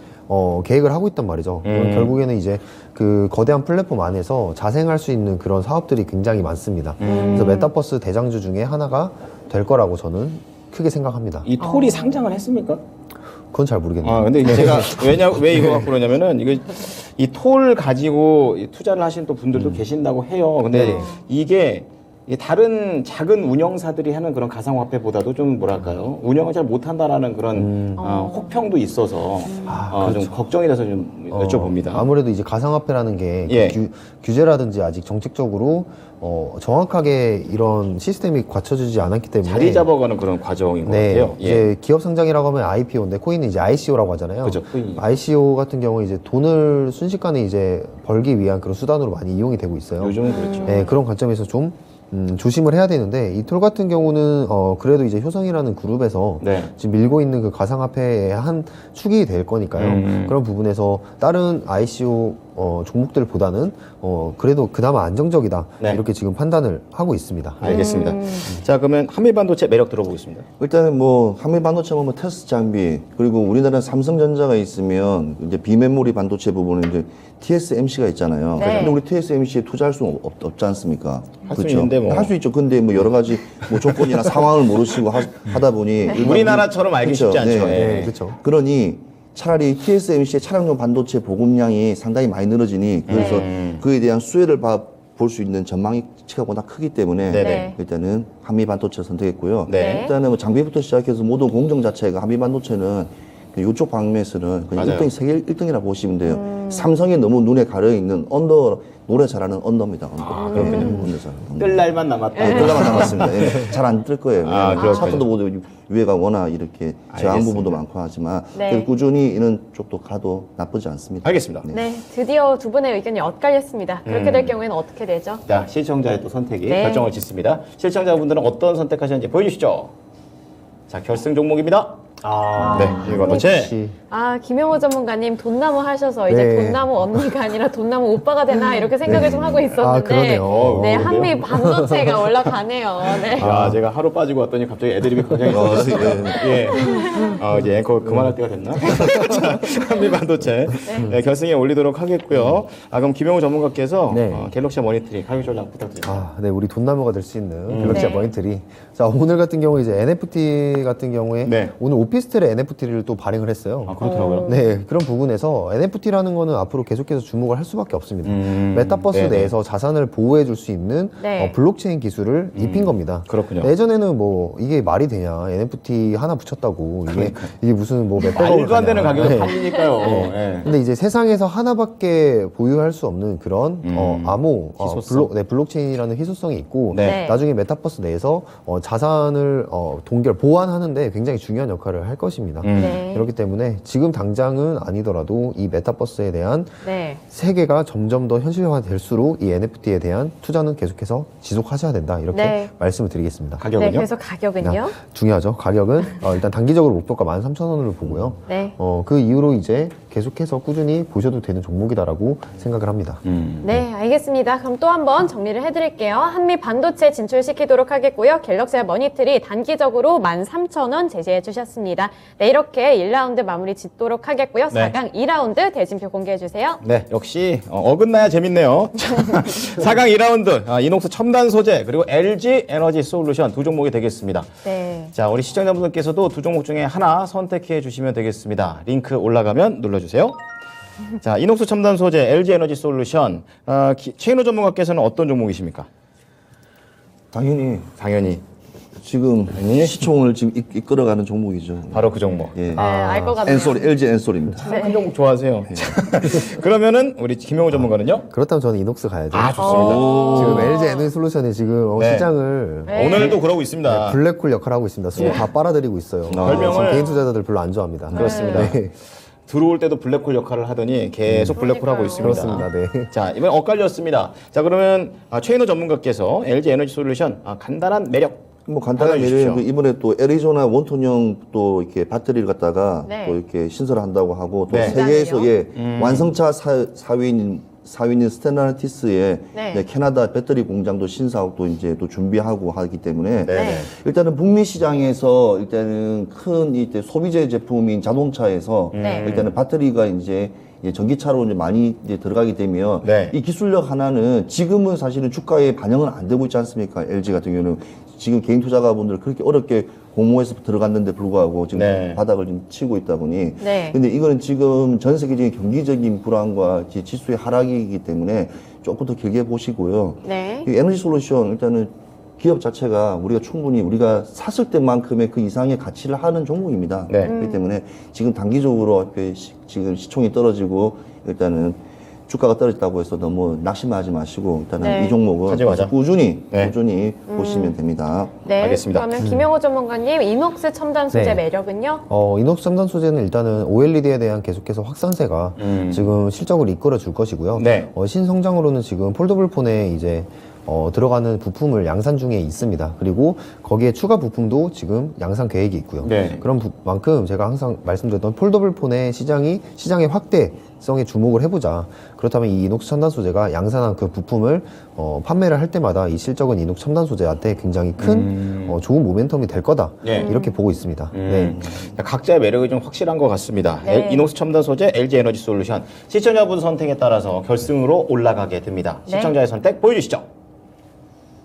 계획을 하고 있단 말이죠. 그럼 결국에는 이제 그 거대한 플랫폼 안에서 자생할 수 있는 그런 사업들이 굉장히 많습니다. 그래서 메타버스 대장주 중에 하나가 될 거라고 저는 크게 생각합니다. 이 톨이 상장을 했습니까? 그건 잘 모르겠네요. 아, 근데 제가 왜 이거 갖고 그러냐면은 이 톨 가지고 투자를 하시는 또 분들도 계신다고 해요. 근데 네. 이게 다른 작은 운영사들이 하는 그런 가상화폐보다도 좀 뭐랄까요, 운영을 잘 못한다라는 그런 혹평도 있어서 좀 걱정이 돼서 좀 여쭤봅니다. 아무래도 이제 가상화폐라는 게 예. 규제라든지 아직 정책적으로 정확하게 이런 시스템이 갖춰지지 않았기 때문에 자리 잡아가는 그런 과정인 것 네, 같아요. 이제 기업 상장이라고 하면 IPO인데 코인은 이제 ICO라고 하잖아요. 그죠, 코인이. ICO 같은 경우에 이제 돈을 순식간에 이제 벌기 위한 그런 수단으로 많이 이용이 되고 있어요. 요즘은 그렇죠. 네, 그런 관점에서 좀 조심을 해야 되는데 이 톨 같은 경우는 그래도 이제 효성이라는 그룹에서 네. 지금 밀고 있는 그 가상화폐의 한 축이 될 거니까요. 그런 부분에서 다른 ICO 종목들보다는 그래도 그나마 안정적이다 네. 이렇게 지금 판단을 하고 있습니다. 알겠습니다. 자, 그러면 한미반도체 매력 들어보겠습니다. 일단은 뭐 한미 반도체 보면 테스트 장비 그리고 우리나라는 삼성전자가 있으면 이제 비메모리 반도체 부분은 이제 TSMC가 있잖아요. 네. 근데 우리 TSMC에 투자할 수 없지 않습니까? 할수 있는데 뭐. 할 수 있죠. 근데 뭐 여러 가지 뭐 조건이나 상황을 모르시고 하다 보니 일반- 우리나라처럼 알기 그렇죠. 쉽지 않죠. 네. 예. 그렇죠. 그러니 차라리 TSMC의 차량용 반도체 보급량이 상당히 많이 늘어지니 그래서 그에 대한 수혜를 볼 수 있는 전망치가 워낙 크기 때문에 네네. 일단은 한미 반도체 선택했고요. 네. 일단은 뭐 장비부터 시작해서 모든 공정 자체가 한미 반도체는 이쪽 방면에서는 그냥 맞아요. 1등, 세계 1등이라고 보시면 돼요. 삼성이 너무 눈에 가려 있는 노래 잘하는 언더입니다. 언더. 그렇군요. 언더 잘하는 뜰 날만 남았다. 끌다만 남았습니다. 잘 안 뜰 거예요. 아, 그렇군요. 차트도 모두 위에가 워낙 이렇게 저항 알겠습니다. 부분도 많고 하지만 네. 그래도 꾸준히 이런 쪽도 가도 나쁘지 않습니다. 알겠습니다. 네, 드디어 두 분의 의견이 엇갈렸습니다. 그렇게 될 경우에는 어떻게 되죠? 자, 시청자의 또 선택이 네. 결정을 짓습니다. 시청자분들은 어떤 선택하셨는지 보여주시죠. 자, 결승 종목입니다. 네, 이거 반도체. 역시 김영호 전문가님 돈나무 하셔서 이제 네. 돈나무 언니가 아니라 돈나무 오빠가 되나 이렇게 생각을 좀 하고 있었는데 아, 그러네요. 네, 그런데요? 한미 반도체가 올라가네요. 네. 야, 제가 하루 빠지고 왔더니 갑자기 애드립이 굉장히 예. 이제 앵커 그만할 때가 됐나? 자, 한미 반도체 결승에 올리도록 하겠고요. 그럼 김영우 전문가께서 네. 갤럭시 모니터링 가격 조정 부탁드립니다. 네, 우리 돈나무가 될 수 있는 갤럭시아 네. 머니터리. 자, 오늘 같은 경우에 이제 NFT 같은 경우에 네. 오늘 오피스텔의 NFT를 또 발행을 했어요. 그렇더라고요. 네, 그런 부분에서 NFT라는 거는 앞으로 계속해서 주목을 할 수밖에 없습니다. 메타버스 네네. 내에서 자산을 보호해 줄 수 있는 네. 블록체인 기술을 입힌 겁니다. 그렇군요. 예전에는 뭐 이게 말이 되냐, NFT 하나 붙였다고 이게 무슨 뭐 몇백억을 말도 안 되는 가냐. 가격에 네. 팔리니까요. 예. 근데 이제 세상에서 하나밖에 보유할 수 없는 그런 암호 희소성. 블록체인이라는 희소성이 있고 네. 네. 나중에 메타버스 내에서 자산을 보완하는데 굉장히 중요한 역할을 할 것입니다. 네. 그렇기 때문에 지금 당장은 아니더라도 이 메타버스에 대한 네. 세계가 점점 더 현실화될수록 이 NFT에 대한 투자는 계속해서 지속하셔야 된다 이렇게 네. 말씀을 드리겠습니다. 가격은요? 네, 그래서 가격은요? 중요하죠. 가격은 일단 단기적으로 목표가 13,000원을 보고요. 네. 그 이후로 이제 계속해서 꾸준히 보셔도 되는 종목이다라고 생각을 합니다. 네, 알겠습니다. 그럼 또 한 번 정리를 해드릴게요. 한미 반도체 진출시키도록 하겠고요. 갤럭시아 머니터리 단기적으로 13,000원 제시해 주셨습니다. 네, 이렇게 1라운드 마무리 짓도록 하겠고요. 네. 4강 2라운드 대진표 공개해 주세요. 네, 역시 어긋나야 재밌네요. 4강 2라운드 이녹스 첨단 소재 그리고 LG 에너지 솔루션 두 종목이 되겠습니다. 네. 자, 우리 시청자분들께서도 두 종목 중에 하나 선택해 주시면 되겠습니다. 링크 올라가면 눌러주세요. 자, 이녹스 첨단 소재 LG 에너지 솔루션 최인호 전문가께서는 어떤 종목이십니까? 당연히 당연히 지금 시총을 지금 이끌어가는 종목이죠. 바로 그 종목. 예. 네, 알 것 같네요. LG 엔솔입니다. 네. 큰 종목 좋아하세요. 그러면은 우리 김용우 전문가는요? 그렇다면 저는 이녹스 가야죠. 아, 좋습니다. 지금 LG 에너지 솔루션이 지금 네. 시장을 네. 오늘도 그러고 있습니다. 블랙홀 역할을 하고 있습니다. 수고 다 빨아들이고 있어요. 별명을- 지금 개인 투자자들 별로 안 좋아합니다. 그렇습니다. 네. 들어올 때도 블랙홀 역할을 하더니 계속 블랙홀 하고 있습니다. 그렇습니다. 네. 자, 이번엔 엇갈렸습니다. 자, 그러면 최인호 전문가께서 LG 에너지 솔루션 간단한 매력 뭐 간단한 알려주십시오. 예를 들면 이번에 또 애리조나 원톤형 또 이렇게 배터리를 갖다가 네. 또 이렇게 신설한다고 하고 또 네. 세계에서 완성차 사위인 스텔란티스의 네. 캐나다 배터리 공장도 신사업도 이제 또 준비하고 하기 때문에 네. 일단은 북미 시장에서 일단은 큰 이제 소비재 제품인 자동차에서 네. 일단은 배터리가 이제 전기차로 이제 많이 이제 들어가게 되면 네. 이 기술력 하나는 지금은 사실은 주가에 반영은 안 되고 있지 않습니까? LG 같은 경우는 지금 개인 투자가분들 그렇게 어렵게 공모해서 들어갔는데 불구하고 지금 네. 바닥을 좀 치고 있다 보니 네. 근데 이거는 지금 전 세계적인 경기적인 불안과 지수의 하락이기 때문에 조금 더 길게 보시고요. 네. 이 에너지 솔루션 일단은 기업 자체가 우리가 충분히 우리가 샀을 때만큼의 그 이상의 가치를 하는 종목입니다. 네. 그렇기 때문에 지금 단기적으로 지금 시총이 떨어지고 일단은 주가가 떨어졌다고 해서 너무 낙심하지 마시고 일단은 네. 이 종목은 가져가자. 꾸준히 네. 보시면 됩니다. 네. 알겠습니다. 그러면 김영호 전문가님, 이녹스 첨단 소재 네. 매력은요? 이녹스 첨단 소재는 일단은 OLED에 대한 계속해서 확산세가 지금 실적을 이끌어 줄 것이고요. 네. 신성장으로는 지금 폴더블 폰에 이제 들어가는 부품을 양산 중에 있습니다. 그리고 거기에 추가 부품도 지금 양산 계획이 있고요. 네. 그런 만큼 제가 항상 말씀드렸던 폴더블 폰의 시장의 확대성에 주목을 해보자. 그렇다면 이 이녹스 첨단 소재가 양산한 그 부품을 판매를 할 때마다 이 실적은 이녹스 첨단 소재한테 굉장히 큰 좋은 모멘텀이 될 거다. 네. 이렇게 보고 있습니다. 네. 자, 각자의 매력이 좀 확실한 것 같습니다. 네. 이녹스 첨단 소재, LG 에너지 솔루션. 시청자분 선택에 따라서 결승으로 올라가게 됩니다. 네. 시청자의 선택 보여주시죠.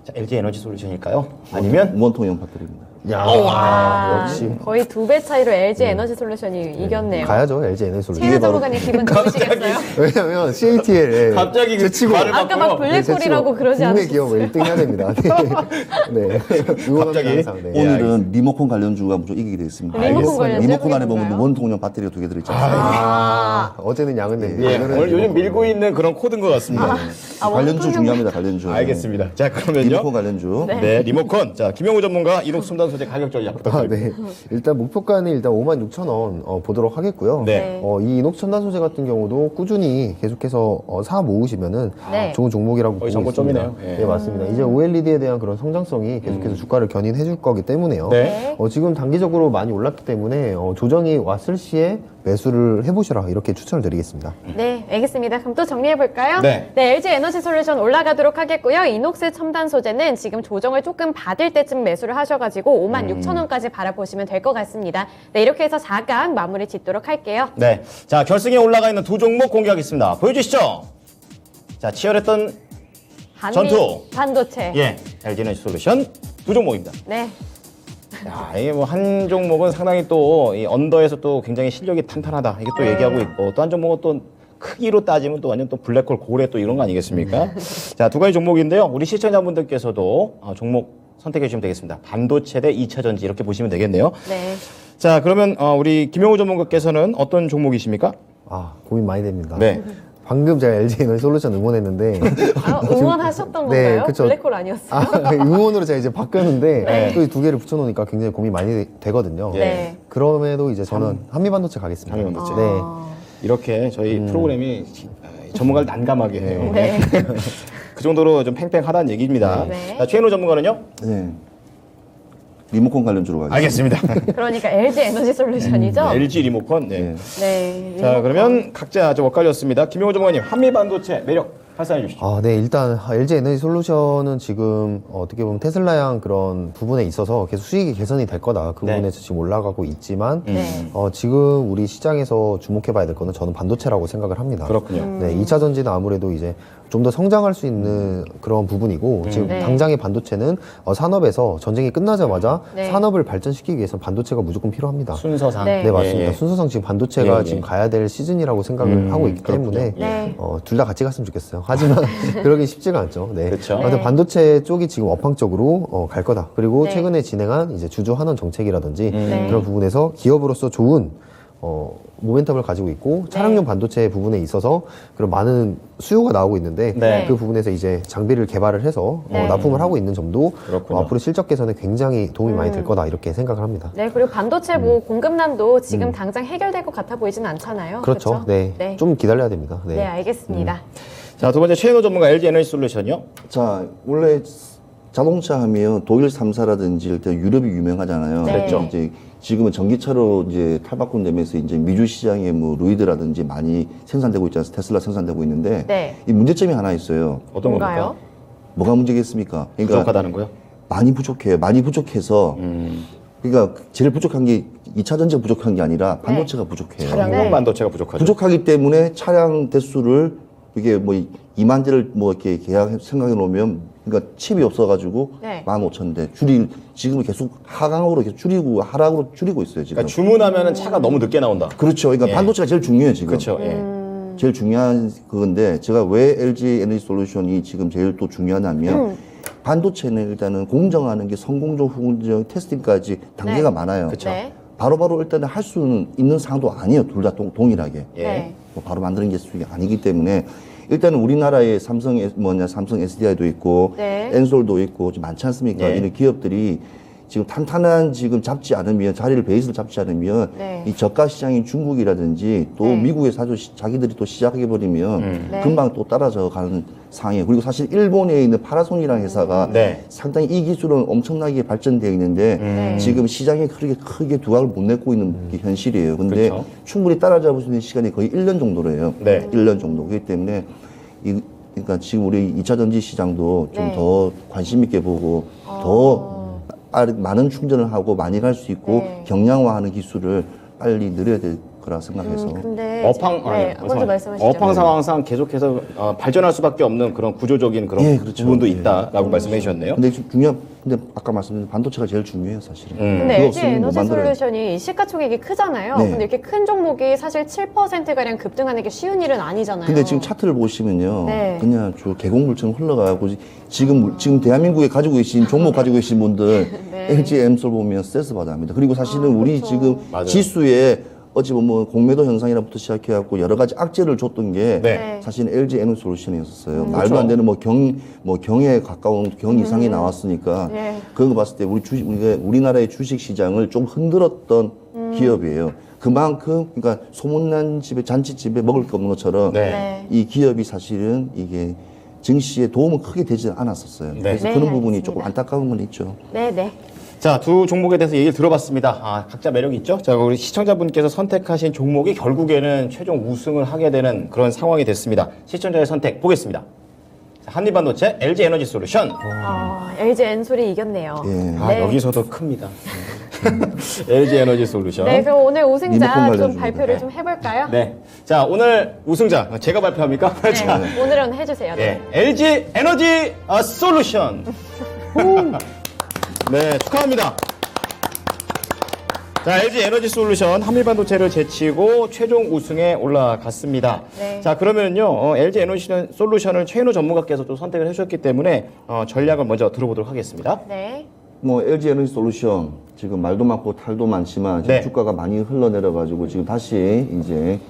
자, LG 에너지 솔루션일까요? 아니면 원통형 배터리입니다. 역시 거의 2배 차이로 LG 에너지 솔루션이 이겼네요. 가야죠. LG 에너지 솔루션. 최인호 전문가님 기분 좋으시겠어요? 왜냐면 CATL 갑자기 그 말을 아까 막 바꿔요. 블랙홀이라고 그러지 국내 않으셨어요? 기업을 1등 해야 됩니다. 네. 네. 응원합니다, 갑자기? 항상. 네. 오늘은 리모컨 관련주가 무조건 이기게 되겠습니다. 리모컨 관련주 리모컨 안에 보면 그런가요? 원통형 배터리가 2개 들어있지 않습니까? 어제는 양은 냄비. 예, 오늘은 오늘 요즘 리모컨. 밀고 있는 그런 코드인 것 같습니다. 관련주 원통형- 중요합니다. 관련주. 알겠습니다. 자, 그러면요. 리모컨 관련주. 네, 리모컨. 자, 김영우 전문가 이녹스 첨단 소재 가격 전략 부탁드립니다. 네. 일단 목표가는 일단 56,000원 보도록 하겠고요. 네. 이 이녹스 첨단 소재 같은 경우도 꾸준히 계속해서 사 모으시면은 네. 좋은 종목이라고 거의 보고 있습니다. 정보점이네요. 예. 네, 맞습니다. 이제 OLED에 대한 그런 성장성이 계속해서 주가를 견인해 줄 거기 때문에요. 네. 지금 단기적으로 많이 올랐기 때문에 조정이 왔을 시에 매수를 해보시라 이렇게 추천을 드리겠습니다. 네, 알겠습니다. 그럼 또 정리해볼까요? 네. LG 에너지 솔루션 올라가도록 하겠고요. 이녹스 첨단 소재는 지금 조정을 조금 받을 때쯤 매수를 하셔가지고 56,000원까지 바라보시면 될 것 같습니다. 네, 이렇게 해서 4강 마무리 짓도록 할게요. 네. 자, 결승에 올라가 있는 두 종목 공개하겠습니다. 보여주시죠. 자, 치열했던 한미 전투. 반도체. 예, LG 에너지 솔루션 두 종목입니다. 네. 야, 이게 뭐 한 종목은 상당히 또 이 언더에서 또 굉장히 실력이 탄탄하다. 이게 또 얘기하고 있고 또 한 종목은 또 크기로 따지면 또 완전 또 블랙홀 고래 또 이런 거 아니겠습니까? 자, 두 가지 종목인데요. 우리 시청자분들께서도 종목 선택해 주시면 되겠습니다. 반도체 대 2차 전지 이렇게 보시면 되겠네요. 네. 자, 그러면 우리 김영우 전문가께서는 어떤 종목이십니까? 고민 많이 됩니다. 네. 방금 제가 LG 에너지 솔루션 응원했는데 응원하셨던 네, 건가요? 그쵸. 블랙홀 아니었어요? 응원으로 제가 이제 바뀌었는데 네. 또 이 두 개를 붙여놓으니까 굉장히 고민 많이 되거든요. 네. 그럼에도 이제 저는 한미반도체 가겠습니다. 한미반도체. 네. 이렇게 저희 프로그램이 전문가를 난감하게 해요. 네. 그 정도로 좀 팽팽하다는 얘기입니다. 네. 자, 최인호 전문가는요? 네. 리모컨 관련주로 가겠습니다. 알겠습니다. 그러니까 LG 에너지 솔루션이죠? LG 리모컨. 네. 네. 자, 리모컨. 그러면 각자 좀 엇갈렸습니다. 김영호 전문가님, 한미반도체 매력 발산해 주시죠. 네, 일단 LG 에너지 솔루션은 지금 어떻게 보면 테슬라양 그런 부분에 있어서 계속 수익이 개선이 될 거다. 그 네. 부분에서 지금 올라가고 있지만 네. 지금 우리 시장에서 주목해봐야 될 거는 저는 반도체라고 생각을 합니다. 그렇군요. 네, 2차 전지는 아무래도 이제 좀 더 성장할 수 있는 그런 부분이고 지금 네. 당장의 반도체는 산업에서 전쟁이 끝나자마자 네. 산업을 발전시키기 위해서 반도체가 무조건 필요합니다. 순서상. 네. 네, 맞습니다. 예, 예. 순서상 지금 반도체가 예, 예. 지금 가야 될 시즌이라고 생각을 하고 있기 그렇군요. 때문에 네. 둘 다 같이 갔으면 좋겠어요. 하지만 그러기 쉽지가 않죠. 네. 그렇죠. 아무튼 네. 반도체 쪽이 지금 업황 쪽으로 갈 거다. 그리고 네. 최근에 진행한 이제 주주 환원 정책이라든지 네. 그런 부분에서 기업으로서 좋은 모멘텀을 가지고 있고 차량용 반도체 부분에 있어서 그런 많은 수요가 나오고 있는데 네. 그 부분에서 이제 장비를 개발을 해서 네. 납품을 하고 있는 점도 그렇군요. 앞으로 실적 개선에 굉장히 도움이 많이 될 거다 이렇게 생각을 합니다. 네, 그리고 반도체 뭐 공급난도 지금 당장 해결될 것 같아 보이진 않잖아요. 그렇죠. 그렇죠? 네. 네. 좀 기다려야 됩니다. 네, 알겠습니다. 자, 두 번째 최인호 전문가 LG 에너지 솔루션이요. 자, 원래 자동차 하면 독일 3사라든지 일단 유럽이 유명하잖아요. 네. 그렇죠. 이제 지금은 전기차로 이제 탈바꿈되면서 이제 미주 시장에 뭐 루이드라든지 많이 생산되고 있지 않습니까? 테슬라 생산되고 있는데 네. 이 문제점이 하나 있어요. 어떤 뭔가요? 겁니까? 뭐가 문제겠습니까? 그러니까 부족하다는 거요? 많이 부족해요. 많이 부족해서 그러니까 제일 부족한 게 2차 전지가 부족한 게 아니라 반도체가 부족해요. 차량용 네. 반도체가 부족하죠. 부족하기 때문에 차량 대수를 이게 뭐 2만 대를 뭐 이렇게 계약 생각해 놓으면 그러니까 칩이 없어가지고 네. 15,000대 지금 계속 하강으로 계속 줄이고 하락으로 줄이고 있어요 지금. 그러니까 주문하면은 차가 너무 늦게 나온다. 그렇죠. 그러니까 예. 반도체가 제일 중요해요 지금. 그렇죠. 예. 제일 중요한 그건데 제가 왜 LG 에너지 솔루션이 지금 제일 또 중요하냐면 반도체는 일단은 공정하는 게 성공정, 후공정, 테스팅까지 단계가 네. 많아요. 네. 바로바로 일단은 할 수는 있는 상황도 아니에요. 둘 다 동일하게. 예. 네. 뭐 바로 만드는 게 수익이 아니기 때문에 일단은 우리나라에 삼성 SDI도 있고 네. 엔솔도 있고 좀 많지 않습니까? 네. 이런 기업들이 지금 탄탄한 지금 잡지 않으면 자리를 베이스를 잡지 않으면 네. 이 저가 시장인 중국이라든지 또 네. 미국에서 아주 자기들이 또 시작해 버리면 네. 금방 또 따라져 가는 상황이에요. 그리고 사실 일본에 있는 파라손이라는 회사가 네. 상당히 이 기술은 엄청나게 발전되어 있는데 네. 지금 시장에 크게 두각을 못 내고 있는 게 현실이에요. 근데 그렇죠. 충분히 따라잡을 수 있는 시간이 거의 1년 정도래요. 네. 1년 정도. 그렇기 때문에 그러니까 지금 우리 2차 전지 시장도 좀 네. 더 관심 있게 보고 더 많은 충전을 하고 많이 갈 수 있고 네. 경량화하는 기술을 빨리 늘려야 될 거라 생각해서 근데 업황 네, 먼저 말씀하시죠. 업황 상황상 계속해서 발전할 수밖에 없는 그런 구조적인 그런 예, 그렇죠. 부분도 예. 있다라고 말씀해 주셨네요. 근데 근데 아까 말씀드린 반도체가 제일 중요해요, 사실은. 근데 그거 LG 없으면 못 에너지 만들어요. 솔루션이 시가총액이 크잖아요. 네. 근데 이렇게 큰 종목이 사실 7%가량 급등하는 게 쉬운 일은 아니잖아요. 근데 지금 차트를 보시면요, 네. 그냥 저 계곡물처럼 흘러가고 지금 대한민국에 가지고 계신 종목 가지고 계신 분들 네. LG 엠솔 보면 스트레스 받아야 합니다. 그리고 사실은 우리 그렇죠. 지금 맞아요. 지수에 어찌 보면 공매도 현상이라부터 시작해갖고 여러 가지 악재를 줬던 게 네. 사실 LG 에너지 솔루션이었어요. 말도 그렇죠. 안 되는 경에 가까운 경 이상이 나왔으니까 네. 그런 거 봤을 때 우리나라의 주식 시장을 좀 흔들었던 기업이에요. 그만큼 그러니까 소문난 집에 잔치집에 먹을 게 없는 것처럼 네. 네. 이 기업이 사실은 이게 증시에 도움은 크게 되지 않았었어요. 네. 그래서 네, 그런 부분이 알겠습니다. 조금 안타까운 건 있죠. 네, 네. 자, 두 종목에 대해서 얘기를 들어봤습니다. 각자 매력이 있죠? 자, 우리 시청자분께서 선택하신 종목이 결국에는 최종 우승을 하게 되는 그런 상황이 됐습니다. 시청자의 선택 보겠습니다. 자, 한미반도체, LG 에너지 솔루션. LG 엔솔이 이겼네요. 예. 네. 여기서도 큽니다. LG 에너지 솔루션. 네, 그럼 오늘 리모컨 우승자 좀 발라줍니다. 발표를 좀 해볼까요? 네. 자, 오늘 우승자 제가 발표합니까? 네, 자, 오늘은 해주세요. 네. LG 에너지 솔루션. 네, 축하합니다. 자, LG 에너지 솔루션 한미반도체를 제치고 최종 우승에 올라갔습니다. 네. 자, 그러면요, LG 에너지 솔루션을 최인호 전문가께서 또 선택을 해주셨기 때문에 전략을 먼저 들어보도록 하겠습니다. 네. 뭐 LG 에너지 솔루션 지금 말도 많고 탈도 많지만 지금 네. 주가가 많이 흘러내려가지고 지금 다시 이제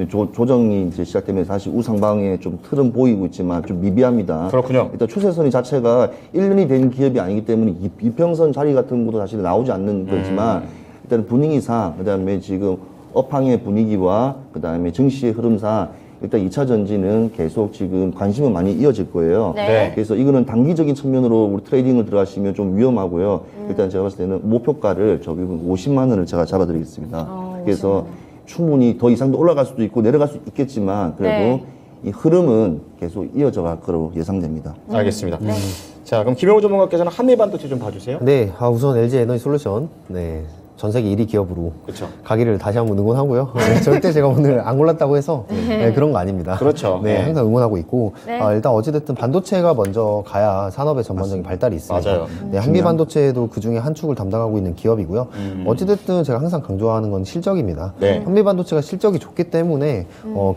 조정이 이제 시작되면서 다시 우상방에 좀 틀은 보이고 있지만 좀 미비합니다. 그렇군요. 일단 추세선이 자체가 1년이 된 기업이 아니기 때문에 이평선 자리 같은 것도 사실 나오지 않는 거지만 일단 분위기상 그다음에 지금 업황의 분위기와 그다음에 증시의 흐름상 일단 2차 전지는 계속 지금 관심은 많이 이어질 거예요. 네. 그래서 이거는 단기적인 측면으로 우리 트레이딩을 들어가시면 좀 위험하고요. 일단 제가 봤을 때는 목표가를 저기 50만 원을 제가 잡아드리겠습니다. 그래서 충분히 더 이상도 올라갈 수도 있고 내려갈 수 있겠지만 그래도 네. 이 흐름은 계속 이어져 갈 거로 예상됩니다. 알겠습니다. 자, 그럼 김영우 전문가께서는 한미반도체 좀 봐주세요. 네, 우선 LG 에너지 솔루션. 네. 전 세계 1위 기업으로 그쵸. 가기를 다시 한번 응원하고요. 네, 절대 제가 오늘 안 골랐다고 해서 네, 그런 거 아닙니다. 그렇죠. 네, 네. 항상 응원하고 있고 네. 일단 어찌됐든 반도체가 먼저 가야 산업의 전반적인 발달이 있습니다. 맞아요. 네, 한미 반도체도 그 중에 한 축을 담당하고 있는 기업이고요. 어찌됐든 제가 항상 강조하는 건 실적입니다. 네. 한미 반도체가 실적이 좋기 때문에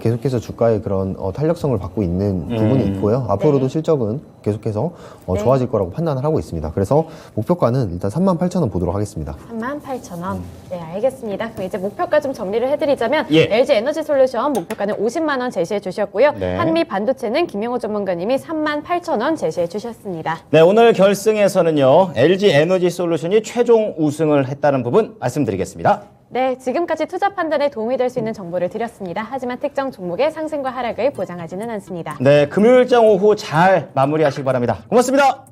계속해서 주가의 그런 탄력성을 받고 있는 부분이 있고요. 앞으로도 네. 실적은 계속해서 네. 좋아질 거라고 판단을 하고 있습니다. 그래서 목표가는 일단 38,000원 보도록 하겠습니다. 38,000원. 네, 알겠습니다. 그럼 이제 목표가 좀 정리를 해드리자면 예. LG 에너지 솔루션 목표가는 50만 원 제시해 주셨고요. 네. 한미 반도체는 김영호 전문가님이 38,000원 제시해 주셨습니다. 네, 오늘 결승에서는요, LG 에너지 솔루션이 최종 우승을 했다는 부분 말씀드리겠습니다. 네, 지금까지 투자 판단에 도움이 될 수 있는 정보를 드렸습니다. 하지만 특정 종목의 상승과 하락을 보장하지는 않습니다. 네, 금요일장 오후 잘 마무리하시기 바랍니다. 고맙습니다.